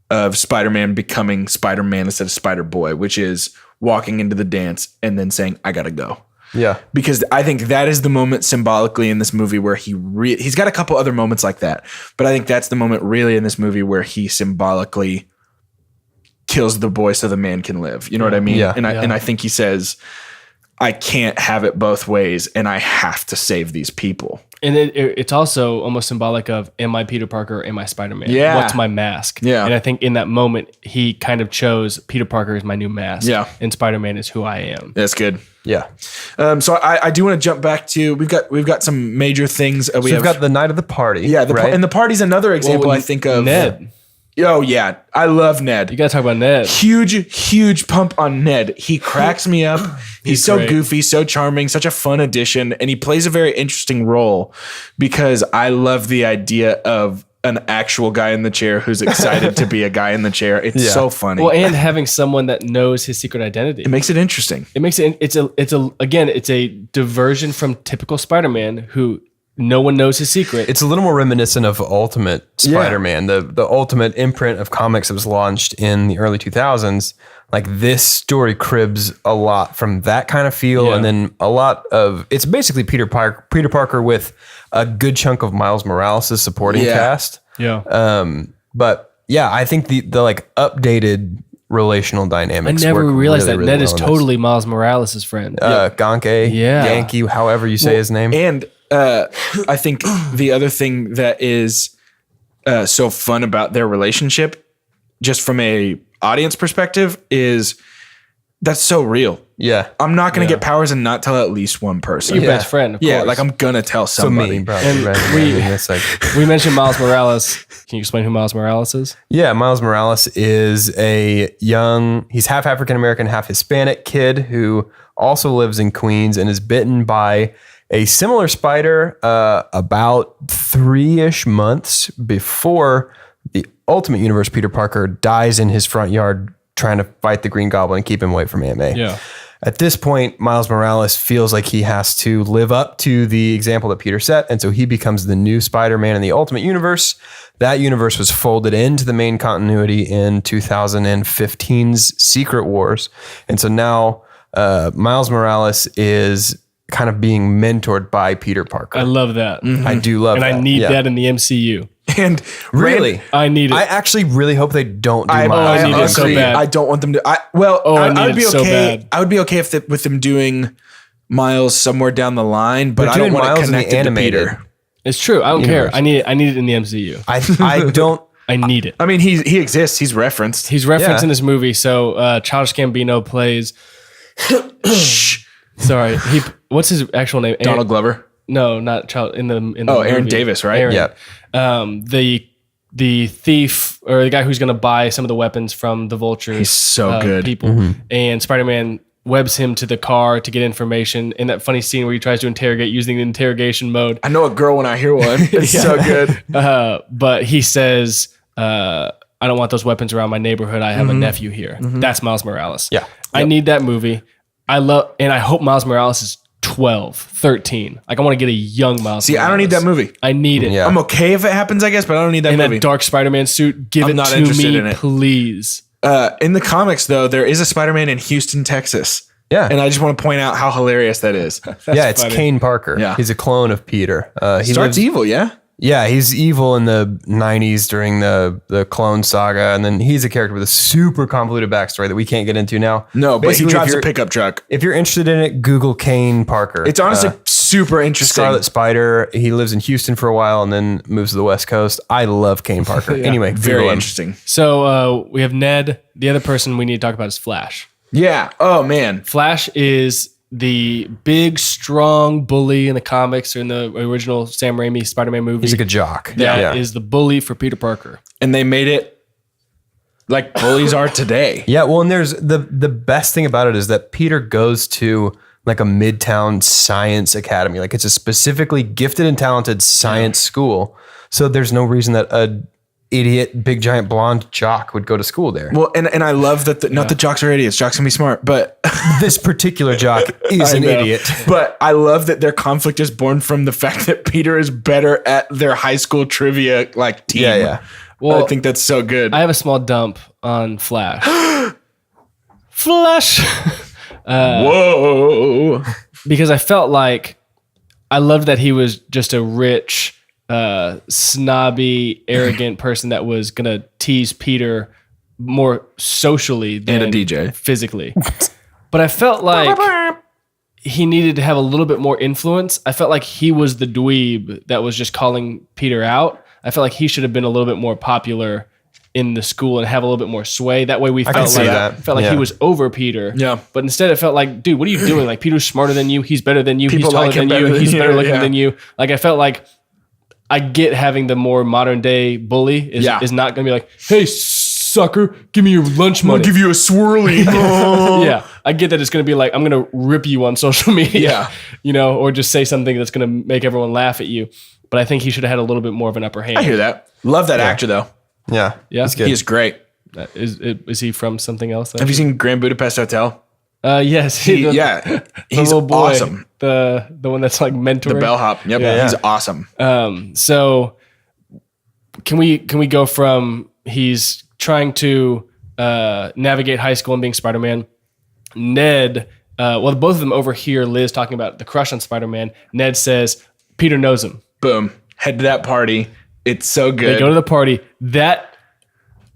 of Spider-Man becoming Spider-Man instead of Spider-Boy, which is walking into the dance and then saying, I gotta go. Yeah. Because I think that is the moment symbolically in this movie where he's got a couple other moments like that, but I think that's the moment really in this movie where he symbolically kills the boy so the man can live. You know what I mean? Yeah. And I think he says, I can't have it both ways, and I have to save these people. And it's also almost symbolic of, am I Peter Parker or am I Spider-Man? Yeah. What's my mask? Yeah. And I think in that moment, he kind of chose Peter Parker is my new mask. Yeah. And Spider-Man is who I am. That's good. Yeah. So I do want to jump back to, we've got some major things. We've got the night of the party. Yeah. right? And the party's another example I think of. Ned. Oh yeah. I love Ned. You got to talk about Ned. Huge pump on Ned. He cracks me up. He's so great. goofy, so charming, such a fun addition. And he plays a very interesting role because I love the idea of an actual guy in the chair who's excited to be a guy in the chair. It's so funny. Well, and having someone that knows his secret identity. It makes it interesting. It makes it, it's a diversion from typical Spider-Man who no one knows his secret. It's a little more reminiscent of Ultimate Spider-Man, the ultimate imprint of comics that was launched in the early 2000s. Like, this story cribs a lot from that kind of feel, and then a lot of, it's basically Peter Parker with a good chunk of Miles Morales' supporting cast. Yeah. But yeah, I think the like updated relational I dynamics. never work realized really, that really Ned is well in this. totally Miles Morales' friend. Ganke, Yeah. Yankee, however you say his name. And I think the other thing that is so fun about their relationship, just from a audience perspective, is that's so real. Yeah. I'm not going to get powers and not tell at least one person. Your best friend, of Yeah, course. like I'm going to tell So somebody. mean, probably. And right? we- It's like, We mentioned Miles Morales. Can you explain who Miles Morales is? yeah, Miles Morales is he's half African-American, half Hispanic kid who also lives in Queens and is bitten by a similar spider about 3-ish months before the Ultimate Universe Peter Parker dies in his front yard trying to fight the Green Goblin and keep him away from Aunt May. Yeah. At this point, Miles Morales feels like he has to live up to the example that Peter set, and so he becomes the new Spider-Man in the Ultimate Universe. That universe was folded into the main continuity in 2015's Secret Wars, and so now Miles Morales is kind of being mentored by Peter Parker. I love that. I do love And that. I need Yeah. that in the MCU. And Really? I need it. I actually really hope they don't do I Miles. need it so agree. bad. I don't want them to. I need would be it okay. so bad. I would be okay if with them doing Miles somewhere down the line, but They're I don't doing want Miles it in the connected to animated. Peter. It's true. I don't care. Universe. I need it in the MCU. I don't. I need it. I mean, he exists. He's referenced. He's referenced Yeah. in this movie. So Childish Gambino plays Sorry. What's his actual name? Donald Glover. No, not child in the Aaron movie. Davis, right? Aaron. Yeah. The thief or the guy who's going to buy some of the weapons from the Vulture. He's so good. People. And Spider-Man webs him to the car to get information in that funny scene where he tries to interrogate using the interrogation mode. I know a girl when I hear one. It's so good. But he says, I don't want those weapons around my neighborhood. I have a nephew here. That's Miles Morales. Yeah. I need that movie. I hope Miles Morales is 12, 13. Like I want to get a young Miles See, Morales. I don't need that movie. I need it. Yeah. I'm okay if it happens, I guess, but I don't need that In movie. that dark Spider-Man suit, give I'm it not to interested me, in it. please. In the comics, though, there is a Spider-Man in Houston, Texas. Yeah. And I just want to point out how hilarious that is. Yeah, it's funny. Kane Parker. Yeah. He's a clone of Peter. He Starts lives, evil, yeah? yeah, he's evil in the 90s during the Clone Saga. And then he's a character with a super convoluted backstory that we can't get into now. No, but Basically, he if drives a you're- pickup truck. If you're interested in it, Google Kane Parker. It's honestly super interesting. Scarlet Spider. He lives in Houston for a while and then moves to the West Coast. I love Kane Parker. Anyway, Very Google him. interesting. So we have Ned. The other person we need to talk about is Flash. Yeah. Oh, man. Flash is the big, strong bully in the comics or in the original Sam Raimi Spider-Man movie. He's like a jock. That is the bully for Peter Parker. And they made it like bullies are today. Yeah, well, and there's the best thing about it is that Peter goes to like a midtown science academy. Like it's a specifically gifted and talented science school. So there's no reason that a idiot, big giant blonde jock would go to school there. Well, and I love that not the jocks are idiots. Jocks can be smart, but This particular jock is an know. idiot. But I love that their conflict is born from the fact that Peter is better at their high school trivia like team. Yeah, yeah. Well, I think that's so good. I have a small dump on Flash. Flash! Whoa. Because I felt like I loved that he was just a rich, snobby, arrogant person that was going to tease Peter more socially than And a DJ. physically. But I felt like he needed to have a little bit more influence. I felt like he was the dweeb that was just calling Peter out. I felt like he should have been a little bit more popular in the school and have a little bit more sway. That way we can felt see like that. felt like Yeah. he was over Peter. Yeah. But instead it felt like, dude, what are you doing? Like Peter's smarter than you. He's better than you. People He's taller like him than you. better than He's you, better looking yeah. than you. Like I felt like I get having the more modern day bully is not going to be like, hey, sucker, give me your lunch money. I'll give you a swirly. Yeah, I get that it's going to be like, I'm going to rip you on social media, or just say something that's going to make everyone laugh at you. But I think he should have had a little bit more of an upper hand. I hear that. Love that actor, though. Yeah. Yeah. He's good. He is great. Is he from something else? Have you seen Grand Budapest Hotel? Yes. He's the little boy, awesome. The one that's like mentoring. The bellhop. Yep. Yeah. He's awesome. So can we go from he's trying to navigate high school and being Spider-Man? Ned, both of them overhear Liz talking about the crush on Spider-Man. Ned says Peter knows him. Boom. Head to that party. It's so good. They go to the party.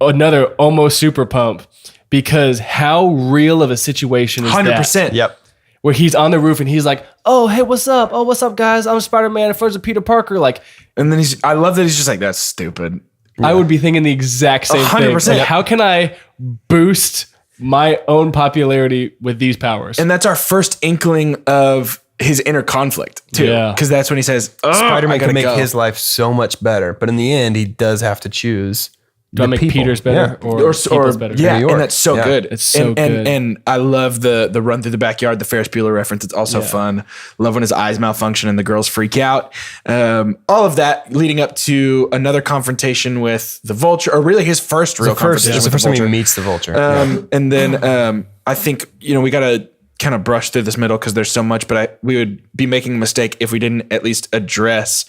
Another almost super pump because how real of a situation is 100%. that? Yep. Where he's on the roof and he's like, "Oh, hey, what's up? Oh, what's up, guys? I'm Spider-Man in front of Peter Parker." Like, And then I love that he's just like, that's stupid. I would be thinking the exact same 100%. thing. Like, how can I boost my own popularity with these powers? And that's our first inkling of his inner conflict, too. Yeah. Because that's when he says, Spider-Man can make go. his life so much better, but in the end, he does have to choose. Do I make people. Peter's better Yeah. or people's better? Yeah, New York. and that's so Yeah. good. It's so and, good. And I love the run through the backyard, the Ferris Bueller reference. It's also fun. Love when his eyes malfunction and the girls freak out. All of that leading up to another confrontation with the Vulture, or really his first real confrontation It's with the first the time he Vulture. meets the Vulture. And then I think, we got to kind of brush through this middle because there's so much, but we would be making a mistake if we didn't at least address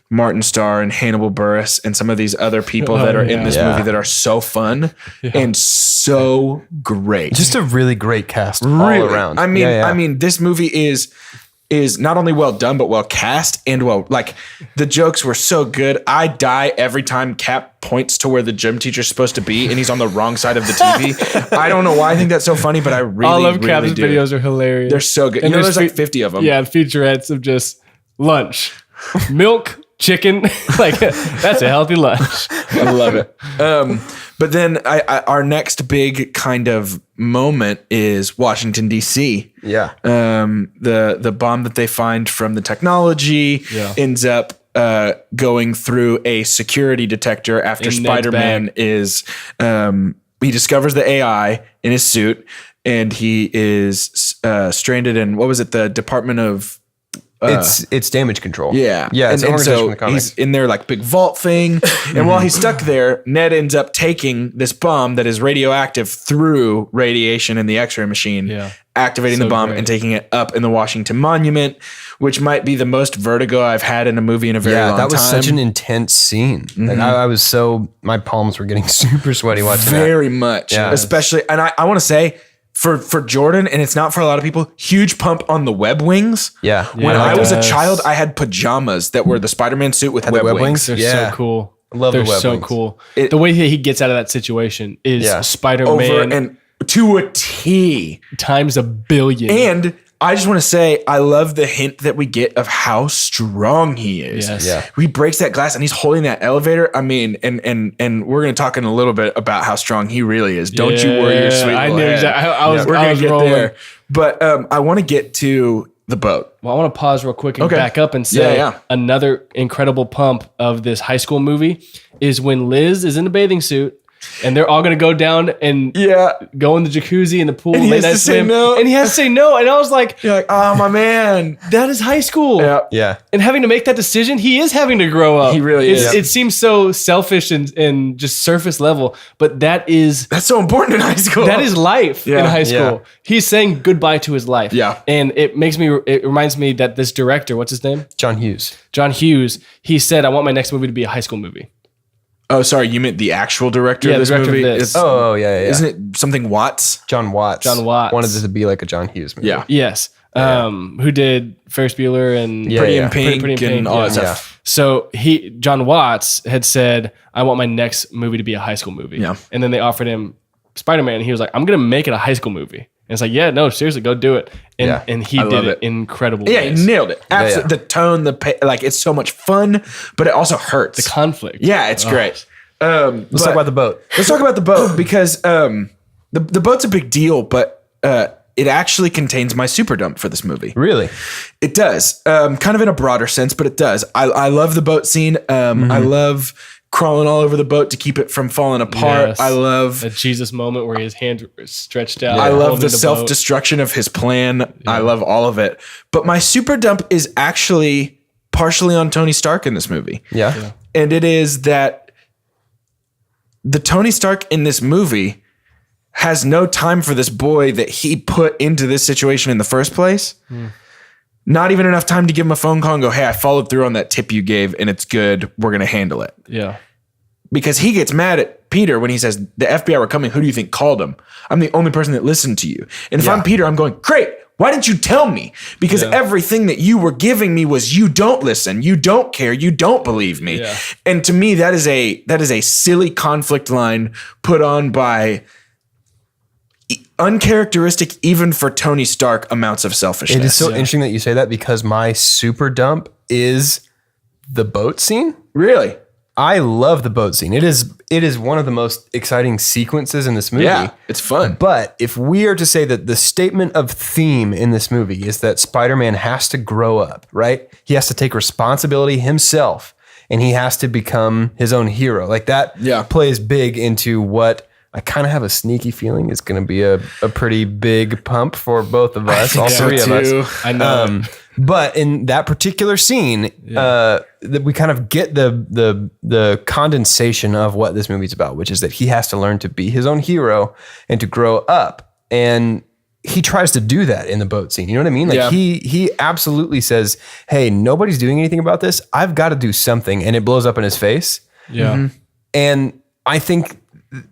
Martin Starr and Hannibal Buress and some of these other people that are in this movie that are so fun and so great. Just a really great cast all Really. around. I mean, Yeah, yeah. I mean, this movie is not only well done, but well cast and the jokes were so good. I die every time Cap points to where the gym teacher's supposed to be and he's on the wrong side of the TV. I don't know why I think that's so funny, but I really, All of really Cap's do. videos are hilarious. They're so good. And There's like fe- 50 of them. Yeah, featurettes of just lunch, milk, chicken. Like that's a healthy lunch. I love it. But then our next big kind of moment is Washington, D.C. Yeah. The bomb that they find from the technology ends up going through a security detector after Spider-Man is he discovers the AI in his suit, and he is stranded in, what was it, the Department of it's damage control. Yeah. Yeah. It's and so in the comic. he's in their like big vault thing. And while he's stuck there, Ned ends up taking this bomb that is radioactive through radiation in the X-ray machine, activating the bomb and taking it up in the Washington Monument, which might be the most vertigo I've had in a movie in a very long time. Yeah, that was such an intense scene. Like I was my palms were getting super sweaty watching that. Very much. Yeah. Especially, and I want to say, for Jordan, and it's not for a lot of people, huge pump on the web wings. Yeah. When I was a child, I had pajamas that were the Spider-Man suit with web wings. They're so cool. I love They're the web so wings. cool. The way he gets out of that situation is Spider-Man over and to a T times a billion. And I just want to say, I love the hint that we get of how strong he is. Yes. Yeah. He breaks that glass and he's holding that elevator. I mean, and we're going to talk in a little bit about how strong he really is. Don't you worry your sweet I little knew head. exactly. I was, We're I going was to get rolling. there. But I want to get to the boat. Well, I want to pause real quick and back up and say another incredible pump of this high school movie is when Liz is in a bathing suit and they're all going to go down and go in the jacuzzi and the pool. And he has to say no. And he has to say no. And I was like, you're like, oh, my man. that is high school. Yeah. And having to make that decision, he is having to grow up. He really is. It seems so selfish and just surface level, but that's so important in high school. that is life in high school. Yeah. He's saying goodbye to his life. Yeah. And it reminds me that this director, what's his name? John Hughes. John Hughes, he said, I want my next movie to be a high school movie. Oh, sorry. You meant the actual director of this the director movie? of this. Yeah. Isn't it something Watts? John Watts. John Watts. Wanted it to be like a John Hughes movie. Yeah. Yes. Who did Ferris Bueller and Pretty in Pink Pretty in and all that Yeah. stuff. So John Watts had said, I want my next movie to be a high school movie. Yeah. And then they offered him Spider-Man and he was like, I'm going to make it a high school movie. And it's like, yeah, no, seriously, go do it. And he did it incredible. Yeah, he ways. nailed it. Absolutely. The tone, like it's so much fun, but it also hurts. The conflict. Yeah, it's great. Let's talk about the boat. Let's talk about the boat because the boat's a big deal, but it actually contains my super dump for this movie. Really? It does. Kind of in a broader sense, but it does. I love the boat scene. I love crawling all over the boat to keep it from falling apart. Yes. I love a Jesus moment where his hand is stretched out. I love holding the boat. self-destruction of his plan. I love all of it. But my super dump is actually partially on Tony Stark in this movie. Yeah. And it is that the Tony Stark in this movie has no time for this boy that he put into this situation in the first place. Not even enough time to give him a phone call and go, hey, I followed through on that tip you gave and it's good. We're going to handle it. Yeah. Because he gets mad at Peter when he says, the FBI were coming. Who do you think called him? I'm the only person that listened to you. And if I'm Peter, I'm going, great. Why didn't you tell me? Because everything that you were giving me was you don't listen, you don't care, you don't believe me. Yeah. And to me, that is a silly conflict line put on by uncharacteristic, even for Tony Stark, amounts of selfishness. It is so interesting that you say that because my super dump is the boat scene. Really? I love the boat scene. It is one of the most exciting sequences in this movie. Yeah, it's fun. But if we are to say that the statement of theme in this movie is that Spider-Man has to grow up, right? He has to take responsibility himself and he has to become his own hero. Like that plays big into what I kind of have a sneaky feeling is going to be a pretty big pump for both of us, all three of us. I know. But in that particular scene, that we kind of get the condensation of what this movie's about, which is that he has to learn to be his own hero and to grow up. And he tries to do that in the boat scene. You know what I mean? Like he absolutely says, hey, nobody's doing anything about this. I've got to do something. And it blows up in his face. Yeah. Mm-hmm. And I think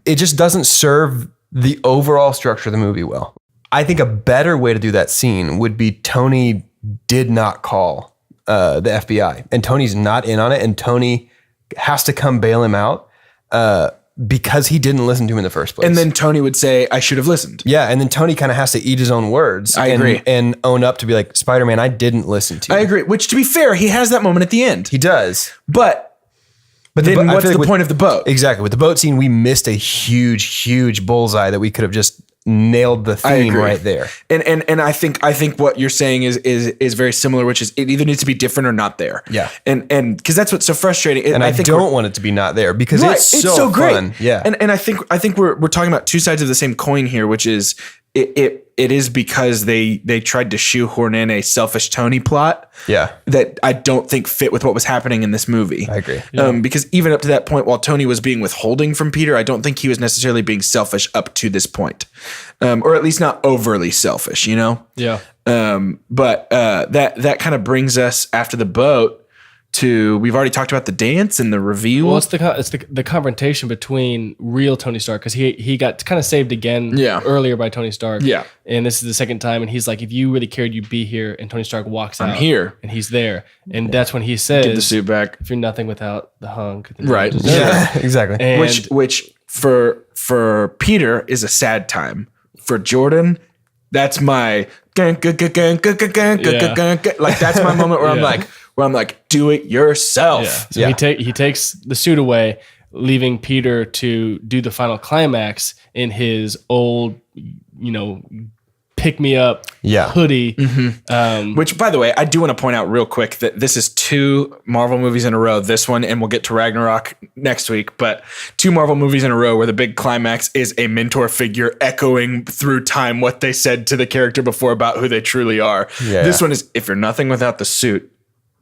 it just doesn't serve the overall structure of the movie well. I think a better way to do that scene would be Tony did not call the FBI and Tony's not in on it. And Tony has to come bail him out because he didn't listen to him in the first place. And then Tony would say, I should have listened. Yeah. And then Tony kind of has to eat his own words. I agree. And own up to be like, Spider-Man, I didn't listen to you. I agree. Which, to be fair, he has that moment at the end. He does. But then I what's feel the like point of the boat? Exactly. With the boat scene, we missed a huge bullseye that we could have just nailed the theme agree. right there. And I think what you're saying is very similar, which is it either needs to be different or not there. Yeah. And because that's what's so frustrating. And I think don't want it to be not there because right, it's so great. fun. Yeah. And I think we're talking about two sides of the same coin here, which is it is because they tried to shoehorn in a selfish Tony plot. Yeah. That I don't think fit with what was happening in this movie. I agree. Because even up to that point, while Tony was being withholding from Peter, I don't think he was necessarily being selfish up to this point. Or at least not overly selfish, you know? Yeah. But that kind of brings us after the boat to, we've already talked about the dance and the reveal. Well, it's the confrontation between real Tony Stark, because he got kind of saved again earlier by Tony Stark. Yeah. And this is the second time, and he's like, if you really cared, you'd be here. And Tony Stark walks out. I'm here. And he's there. And that's when he says, Give the suit back. if you're nothing without the hunk. Then Right. you deserve it. Yeah, exactly. And Which for Peter is a sad time. For Jordan, that's my like that's my moment where I'm like, do it yourself. Yeah. So he takes the suit away, leaving Peter to do the final climax in his old, pick me up hoodie. Which, by the way, I do want to point out real quick that this is 2 Marvel movies in a row. This one, and we'll get to Ragnarok next week, but 2 Marvel movies in a row where the big climax is a mentor figure echoing through time what they said to the character before about who they truly are. Yeah. This one is, if you're nothing without the suit,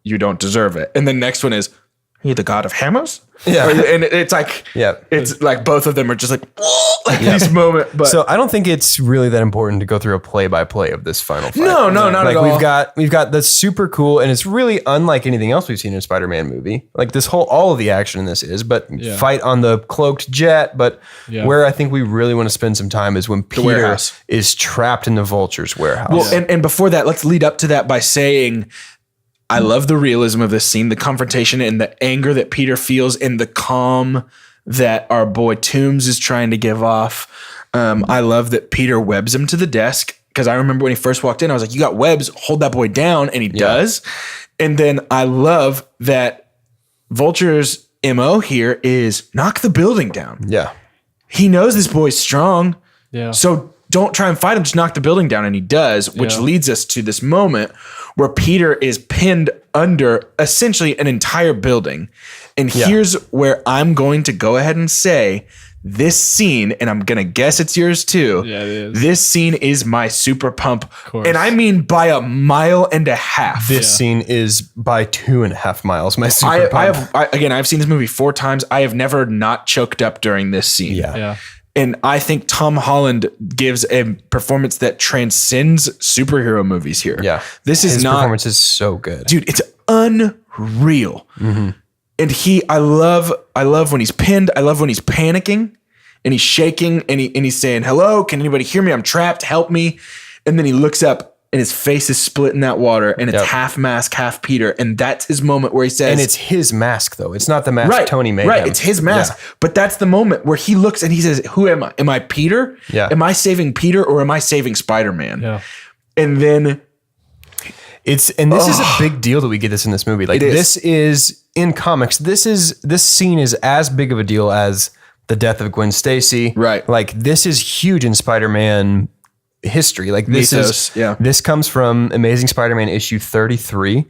you don't deserve it. And the next one is, are you the god of hammers? Yeah. And it's like, it's like both of them are just like these moments. But So I don't think it's really that important to go through a play-by-play of this final fight. No, not like at all. We've got the super cool, and it's really unlike anything else we've seen in a Spider-Man movie. Like this all of the action in this is, but fight on the cloaked jet. But where I think we really want to spend some time is when Peter warehouse. is trapped in the Vulture's warehouse. Well, and before that, let's lead up to that by saying, I love the realism of this scene, the confrontation and the anger that Peter feels and the calm that our boy Toombs is trying to give off. I love that Peter webs him to the desk, because I remember when he first walked in, I was like, you got webs, hold that boy down. And he does. And then I love that Vulture's MO here is knock the building down. Yeah. He knows this boy's strong. Yeah. So don't try and fight him, just knock the building down. And he does, which leads us to this moment where Peter is pinned under essentially an entire building. And here's where I'm going to go ahead and say this scene, and I'm going to guess it's yours too. Yeah, it is. This scene is my super pump. And I mean by 1.5 miles. This scene is by 2.5 miles. My super pump. I've seen this movie 4 times. I have never not choked up during this scene. Yeah. And I think Tom Holland gives a performance that transcends superhero movies here. Yeah. His performance is so good. Dude, it's unreal. Mm-hmm. And I love when he's pinned. I love when he's panicking and he's shaking and he's saying, hello, can anybody hear me? I'm trapped. Help me. And then he looks up and his face is split in that water and it's half mask, half Peter. And that's his moment where he says, and it's his mask though. It's not the mask Tony made. Right. him. It's his mask. Yeah. But that's the moment where he looks and he says, who am I? Am I Peter? Yeah. Am I saving Peter or am I saving Spider-Man? Yeah. And then this is a big deal that we get this in this movie. Like this is in comics. This scene is as big of a deal as the death of Gwen Stacy. Right. Like this is huge in Spider-Man history. Like this comes from Amazing Spider-Man issue 33.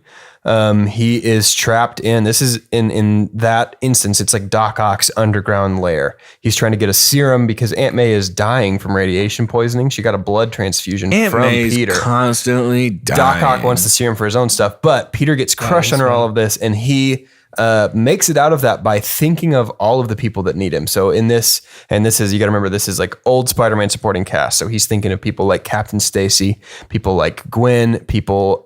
He is trapped in that instance, it's like Doc Ock's underground lair. He's trying to get a serum because Aunt May is dying from radiation poisoning. She got a blood transfusion from Peter. Constantly dying. Doc Ock wants the serum for his own stuff, but Peter gets crushed under all of this, and he makes it out of that by thinking of all of the people that need him. So in this, and this is, you got to remember, this is like old Spider-Man supporting cast. So he's thinking of people like Captain Stacy, people like Gwen, people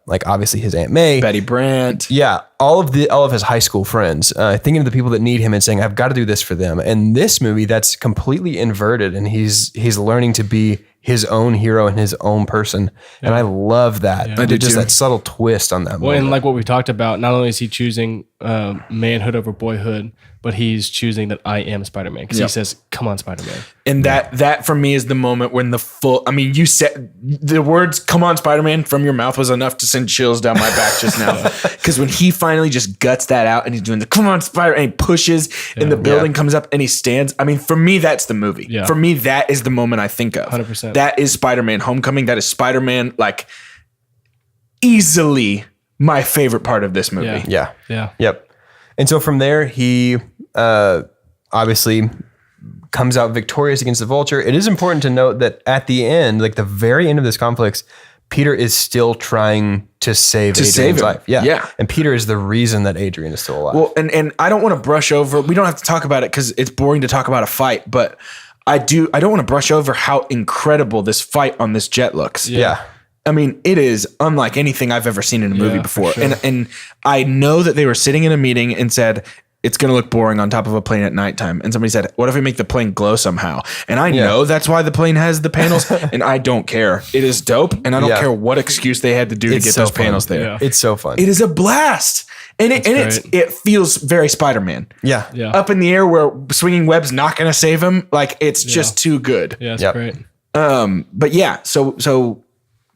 like obviously his Aunt May, Betty Brant. Yeah, all of his high school friends, thinking of the people that need him and saying, I've got to do this for them. And this movie, that's completely inverted, and he's learning to be his own hero and his own person. And I love that. I do just too. that subtle twist on that Well, moment. and like what we talked about, not only is he choosing manhood over boyhood, but he's choosing that I am Spider-Man. Because he says, come on, Spider-Man. And that for me is the moment when you said the words "come on, Spider-Man" from your mouth was enough to send chills down my back just now. Because when he finally just guts that out and he's doing the "come on, Spider," and he pushes and the building comes up and he stands. I mean, for me, that's the movie. Yeah. For me, that is the moment I think of. 100%. That is Spider-Man Homecoming. That is Spider-Man, like, easily my favorite part of this movie. Yeah. Yep. And so from there, he obviously comes out victorious against the Vulture. It is important to note that at the end, like the very end of this conflict, Peter is still trying to save Adrian's life. Yeah. And Peter is the reason that Adrian is still alive. Well, and I don't want to brush over, we don't have to talk about it because it's boring to talk about a fight, but I don't want to brush over how incredible this fight on this jet looks. Yeah. I mean, it is unlike anything I've ever seen in a movie before. Sure. And I know that they were sitting in a meeting and said, it's going to look boring on top of a plane at nighttime. And somebody said, what if we make the plane glow somehow? And I know that's why the plane has the panels and I don't care. It is dope. And I don't care what excuse they had to do to get those panels there. Yeah. It's so fun. It is a blast. And it feels very Spider-Man. Yeah. Up in the air where swinging web's not going to save him. Like it's just too good. Yeah, it's great. But yeah, so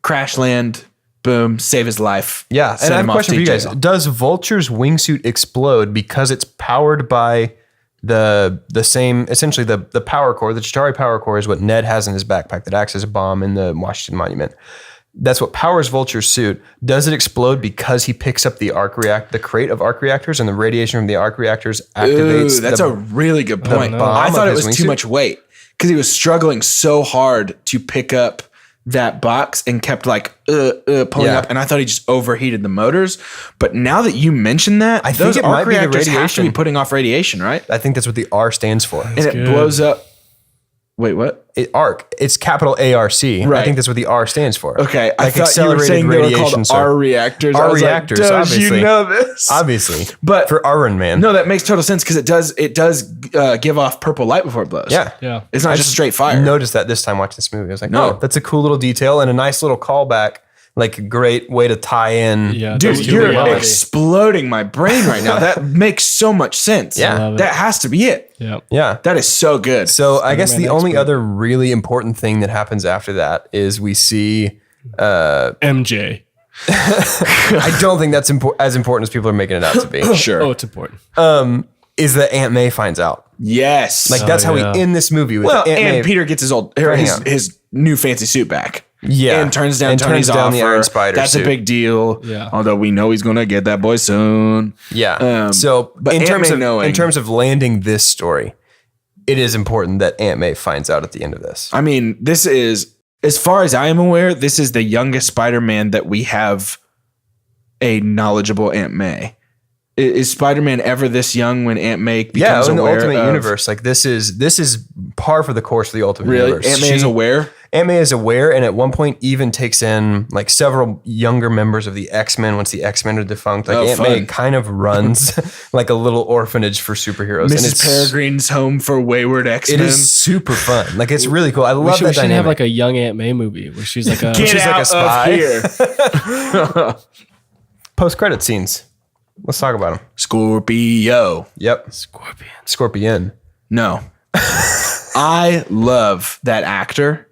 crash land, boom, save his life. Yeah, and I have a question for you guys. Does Vulture's wingsuit explode because it's powered by the same, essentially the power core? The Chitauri power core is what Ned has in his backpack that acts as a bomb in the Washington Monument. That's what powers Vulture's suit. Does it explode because he picks up the crate of arc reactors, and the radiation from the arc reactors activates? That's a really good point. I thought it was too much weight because he was struggling so hard to pick up that box and kept like pulling up, and I thought he just overheated the motors. But now that you mention that, I think it might be the radiation. Have to be putting off radiation, right? I think that's what the R stands for. And it blows up. Wait, what? ARC. It's capital ARC. Right. I think that's what the R stands for. Okay, I thought you were saying they were called R reactors. R reactors, like, obviously. You know this, obviously. But for Iron Man, no, that makes total sense because it does give off purple light before it blows. Yeah. It's not just straight fire. Noticed that this time watching this movie, I was like, oh, that's a cool little detail and a nice little callback. Like a great way to tie in. Yeah, dude, you're exploding my brain right now. That makes so much sense. Yeah. That has to be it. Yeah. That is so good. So I guess the only other really important thing that happens after that is we see MJ. I don't think that's as important as people are making it out to be. Sure. Oh, it's important. Is that Aunt May finds out. Yes. Like that's how we end this movie with Aunt May. And Peter gets his new fancy suit back. Yeah. And turns down Tony's offer. The Iron Spider That's suit. A big deal. Yeah. Although we know he's going to get that boy soon. Yeah. But in terms of landing this story, it is important that Aunt May finds out at the end of this. I mean, this is, as far as I am aware, this is the youngest Spider-Man that we have a knowledgeable Aunt May. Is Spider-Man ever this young when Aunt May becomes aware? Yeah, in the Ultimate Universe, like this is par for the course of the Ultimate Universe. Aunt May is aware? Aunt May is aware, and at one point even takes in like several younger members of the X-Men once the X-Men are defunct. Like Aunt May kind of runs like a little orphanage for superheroes. Mrs. Peregrine's home for Wayward X-Men. It is super fun. Like it's really cool. I love that dynamic. We should have like a young Aunt May movie where she's like a spy. Here. Post-credit scenes. Let's talk about him. Scorpio. Yep. Scorpion. No. I love that actor.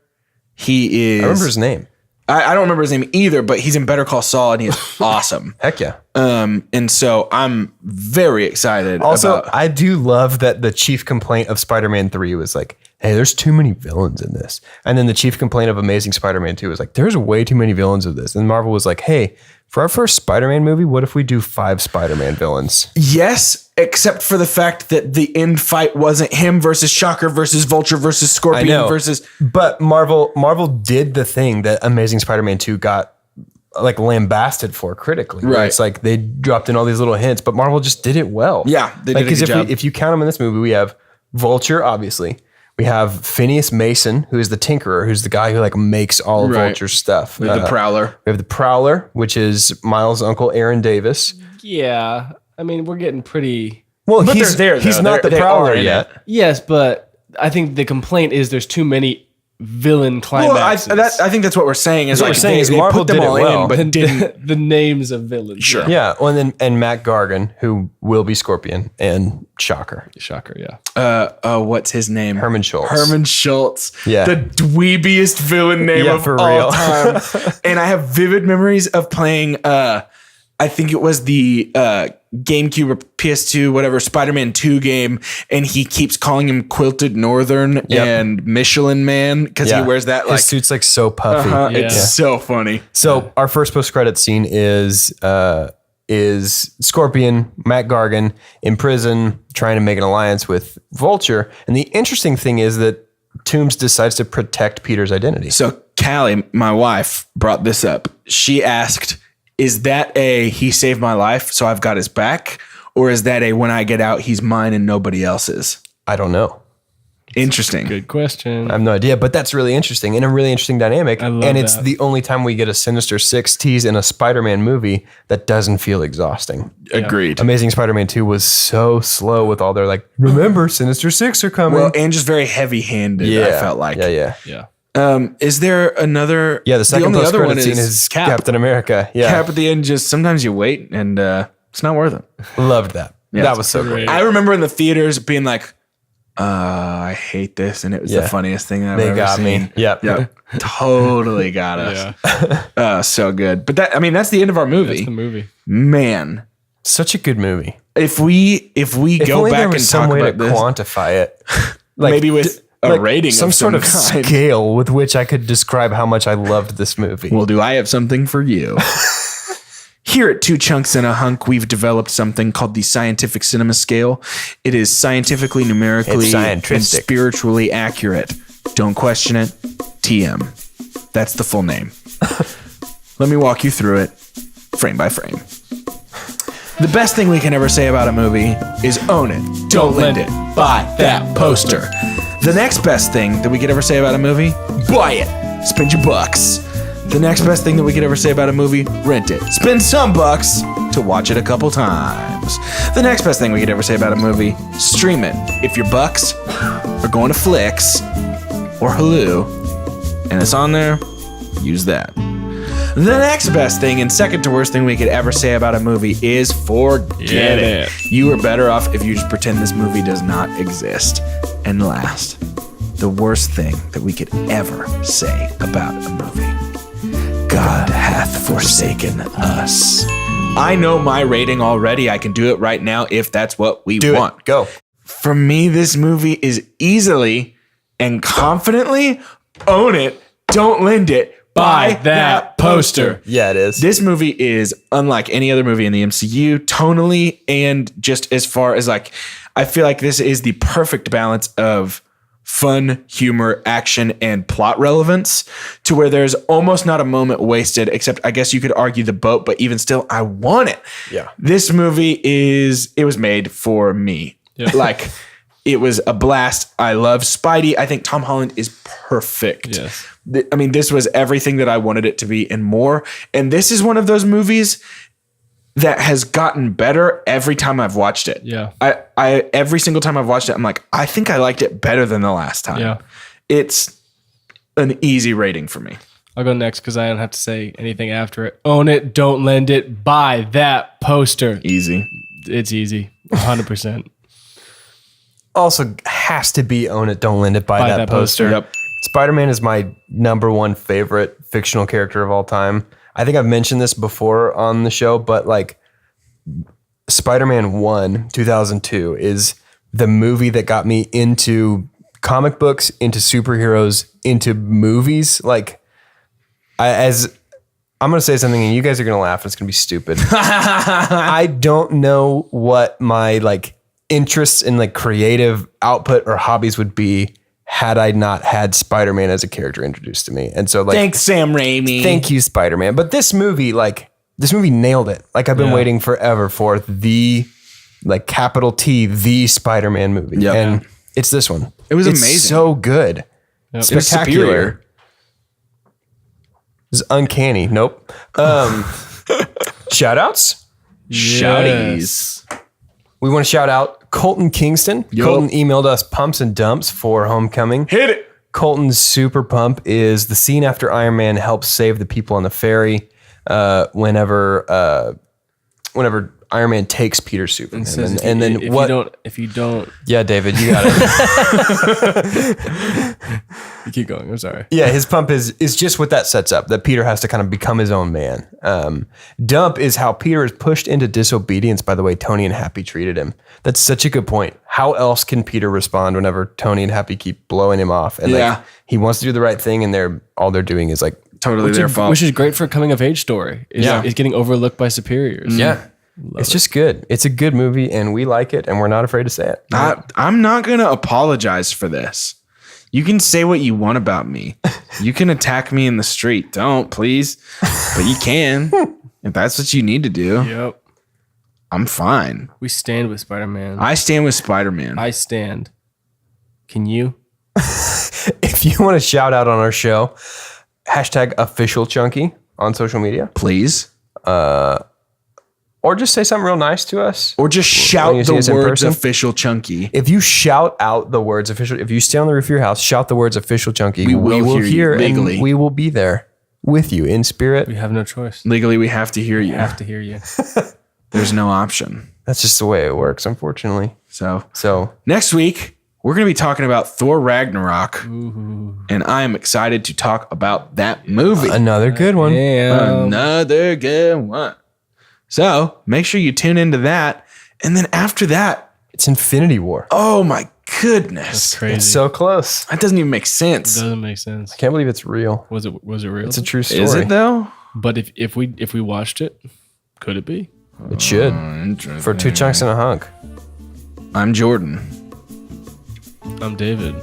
He is. I remember his name. I don't remember his name either, but he's in Better Call Saul and he is awesome. Heck yeah. And so I'm very excited. Also, I do love that the chief complaint of Spider-Man 3 was like, hey, there's too many villains in this. And then the chief complaint of Amazing Spider-Man 2 was like, there's way too many villains of this. And Marvel was like, hey, for our first Spider-Man movie, what if we do 5 Spider-Man villains? Yes, except for the fact that the end fight wasn't him versus Shocker versus Vulture versus Scorpion versus. But Marvel did the thing that Amazing Spider-Man 2 got like lambasted for critically. Right. It's like they dropped in all these little hints, but Marvel just did it well. Yeah, they did a good job. If you count them in this movie, we have Vulture, obviously. We have Phineas Mason, who is the Tinkerer, who's the guy who like makes all of Vulture's stuff. We have the Prowler. We have the Prowler, which is Miles' uncle Aaron Davis. Yeah, I mean we're getting pretty. Well, he's not the Prowler yet. Yes, but I think the complaint is there's too many villain Well, climaxes. I think that's what we're saying. Is What like we're saying is they Marvel put them did it all well. in, but didn't. the names of villains. Sure. Yeah. Well, and Matt Gargan, who will be Scorpion, and Shocker. Shocker, yeah. What's his name? Herman Schultz. Herman Schultz. Yeah. The dweebiest villain name Yeah, of for all real. time. And I have vivid memories of playing, I think it was the GameCube or PS2, whatever, Spider-Man 2 game. And he keeps calling him Quilted Northern and Michelin Man because he wears that His suit's like so puffy. It's so funny. So our first post-credit scene is Scorpion, Matt Gargan, in prison trying to make an alliance with Vulture. And the interesting thing is that Toombs decides to protect Peter's identity. So Callie, my wife, brought this up. She asked, is that a he saved my life, so I've got his back? Or is that a when I get out, he's mine and nobody else's? I don't know. Interesting. Good question. I have no idea, but that's really interesting and a really interesting dynamic. love And it's that. the only time we get a Sinister Six tease in a Spider-Man movie that doesn't feel exhausting. Agreed. Amazing Spider-Man 2 was so slow with all their like, remember, Sinister Six are coming. Well, and just very heavy-handed, I felt like. Yeah. yeah. Is there another? Yeah, the second only other post-credit one scene is Captain America. Yeah. Cap at the end. Just sometimes you wait, and it's not worth it. Loved that. That was so great. I remember in the theaters being like, I hate this, and it was the funniest thing I've They ever got seen. me. Yep. Yep. Totally got us. So good. But that's the end of our movie. That's the movie. Man, Such a good movie. if we If go only there back was and some talk way about to this, quantify it. Like, maybe with a rating some of sort of kind. scale with which I could describe how much I loved this movie. Well, do I have something for you? Here at 2 Chunks and a Hunk, we've developed something called the Scientific Cinema Scale. It is scientifically, numerically, It's and scientristic. spiritually accurate. Don't question it. TM. That's the full name. Let me walk you through it, frame by frame. The best thing we can ever say about a movie is own it, don't lend it, buy that poster. The next best thing that we could ever say about a movie, buy it, spend your bucks. The next best thing that we could ever say about a movie, rent it, spend some bucks to watch it a couple times. The next best thing we could ever say about a movie, stream it. If your bucks are going to Flicks or Hulu and it's on there, use that. The next best thing and second to worst thing we could ever say about a movie is forget it. You are better off if you just pretend this movie does not exist. And last, the worst thing that we could ever say about a movie. God hath forsaken us. I know my rating already. I can do it right now if that's what we want. It. Go. For me, this movie is easily and confidently own it, don't lend it, buy that poster. Yeah, it is. This movie is unlike any other movie in the MCU, tonally and just as far as like, I feel like this is the perfect balance of fun, humor, action, and plot relevance to where there's almost not a moment wasted, except I guess you could argue the boat, but even still, I want it. Yeah. This movie it was made for me. Yeah. Like, it was a blast. I love Spidey. I think Tom Holland is perfect. Yes. I mean, this was everything that I wanted it to be and more. And this is one of those movies that has gotten better every time I've watched it. Yeah. I every single time I've watched it, I'm like, I think I liked it better than the last time. Yeah. It's an easy rating for me. I'll go next because I don't have to say anything after it. Own it, don't lend it, buy that poster. Easy. It's easy. 100%. Also has to be own it, don't lend it, buy that poster. Yep. Spider-Man is my number one favorite fictional character of all time. I think I've mentioned this before on the show, but like Spider-Man 1, 2002 is the movie that got me into comic books, into superheroes, into movies. Like I'm going to say something and you guys are going to laugh and it's going to be stupid. I don't know what my like interests in like creative output or hobbies would be had I not had Spider-Man as a character introduced to me. And so like, Thanks, Sam Raimi. thank you, Spider-Man. But this movie nailed it. Like I've been waiting forever for the like capital T, the Spider-Man movie. Yep. And it's this one. It was It's amazing. so good. Yep. It was Spectacular. superior. It's uncanny. Nope. Shout outs. Shouties. We want to shout out Colton Kingston. Yup. Colton emailed us pumps and dumps for Homecoming. Hit it. Colton's super pump is the scene after Iron Man helps save the people on the ferry. Whenever Iron Man takes Peter's suit from him, and then if you don't, yeah, David, you got it. you keep going. I'm sorry. Yeah, his pump is just what that sets up, that Peter has to kind of become his own man. Dump is how Peter is pushed into disobedience by the way Tony and Happy treated him. That's such a good point. How else can Peter respond whenever Tony and Happy keep blowing him off? And like, he wants to do the right thing, and all they're doing is like totally their fault. Which is great for a coming of age story. It's getting overlooked by superiors. Yeah. It's just good. It's a good movie, and we like it, and we're not afraid to say it. I'm not going to apologize for this. You can say what you want about me. You can attack me in the street. Don't, please. But you can. If that's what you need to do. Yep. I'm fine. We stand with Spider-Man. I stand with Spider-Man. I stand. Can you? If you want to shout out on our show, #officialchunky on social media. Please. Or just say something real nice to us. Or just shout the words official chunky. If you shout out the words official, if you stay on the roof of your house, shout the words official chunky. We will hear legally. And we will be there with you in spirit. We have no choice. Legally, we have to hear you. We have to hear you. There's no option. That's just the way it works, unfortunately. So next week, we're going to be talking about Thor Ragnarok. Ooh. And I am excited to talk about that movie. Another good one. Another good one. So make sure you tune into that. And then after that, it's Infinity War. Oh my goodness. That's crazy. It's so close. That doesn't even make sense. It doesn't make sense. I can't believe it's real. Was it real? It's a true story. Is it though? But if we watched it, could it be? It should. For 2 chunks and a hunk. I'm Jordan. I'm David.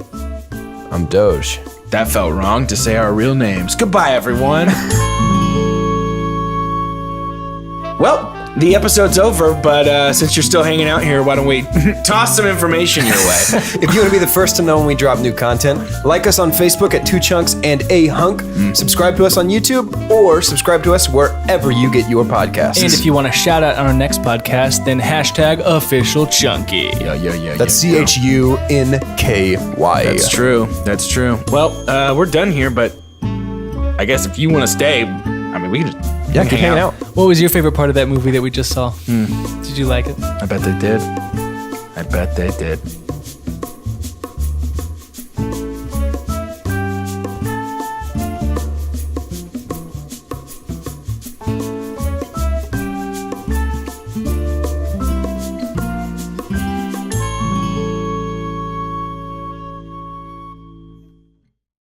I'm Doge. That felt wrong to say our real names. Goodbye, everyone. Well, the episode's over, but since you're still hanging out here, why don't we toss some information your way? If you want to be the first to know when we drop new content, like us on Facebook at 2 Chunks and a Hunk, subscribe to us on YouTube, or subscribe to us wherever you get your podcasts. And if you want a shout out on our next podcast, then #officialchunky. Yeah. That's CHUNKY. That's true. Well, we're done here, but I guess if you want to stay, I mean, we can just... Yeah, keep hanging out. What was your favorite part of that movie that we just saw? Did you like it? I bet they did.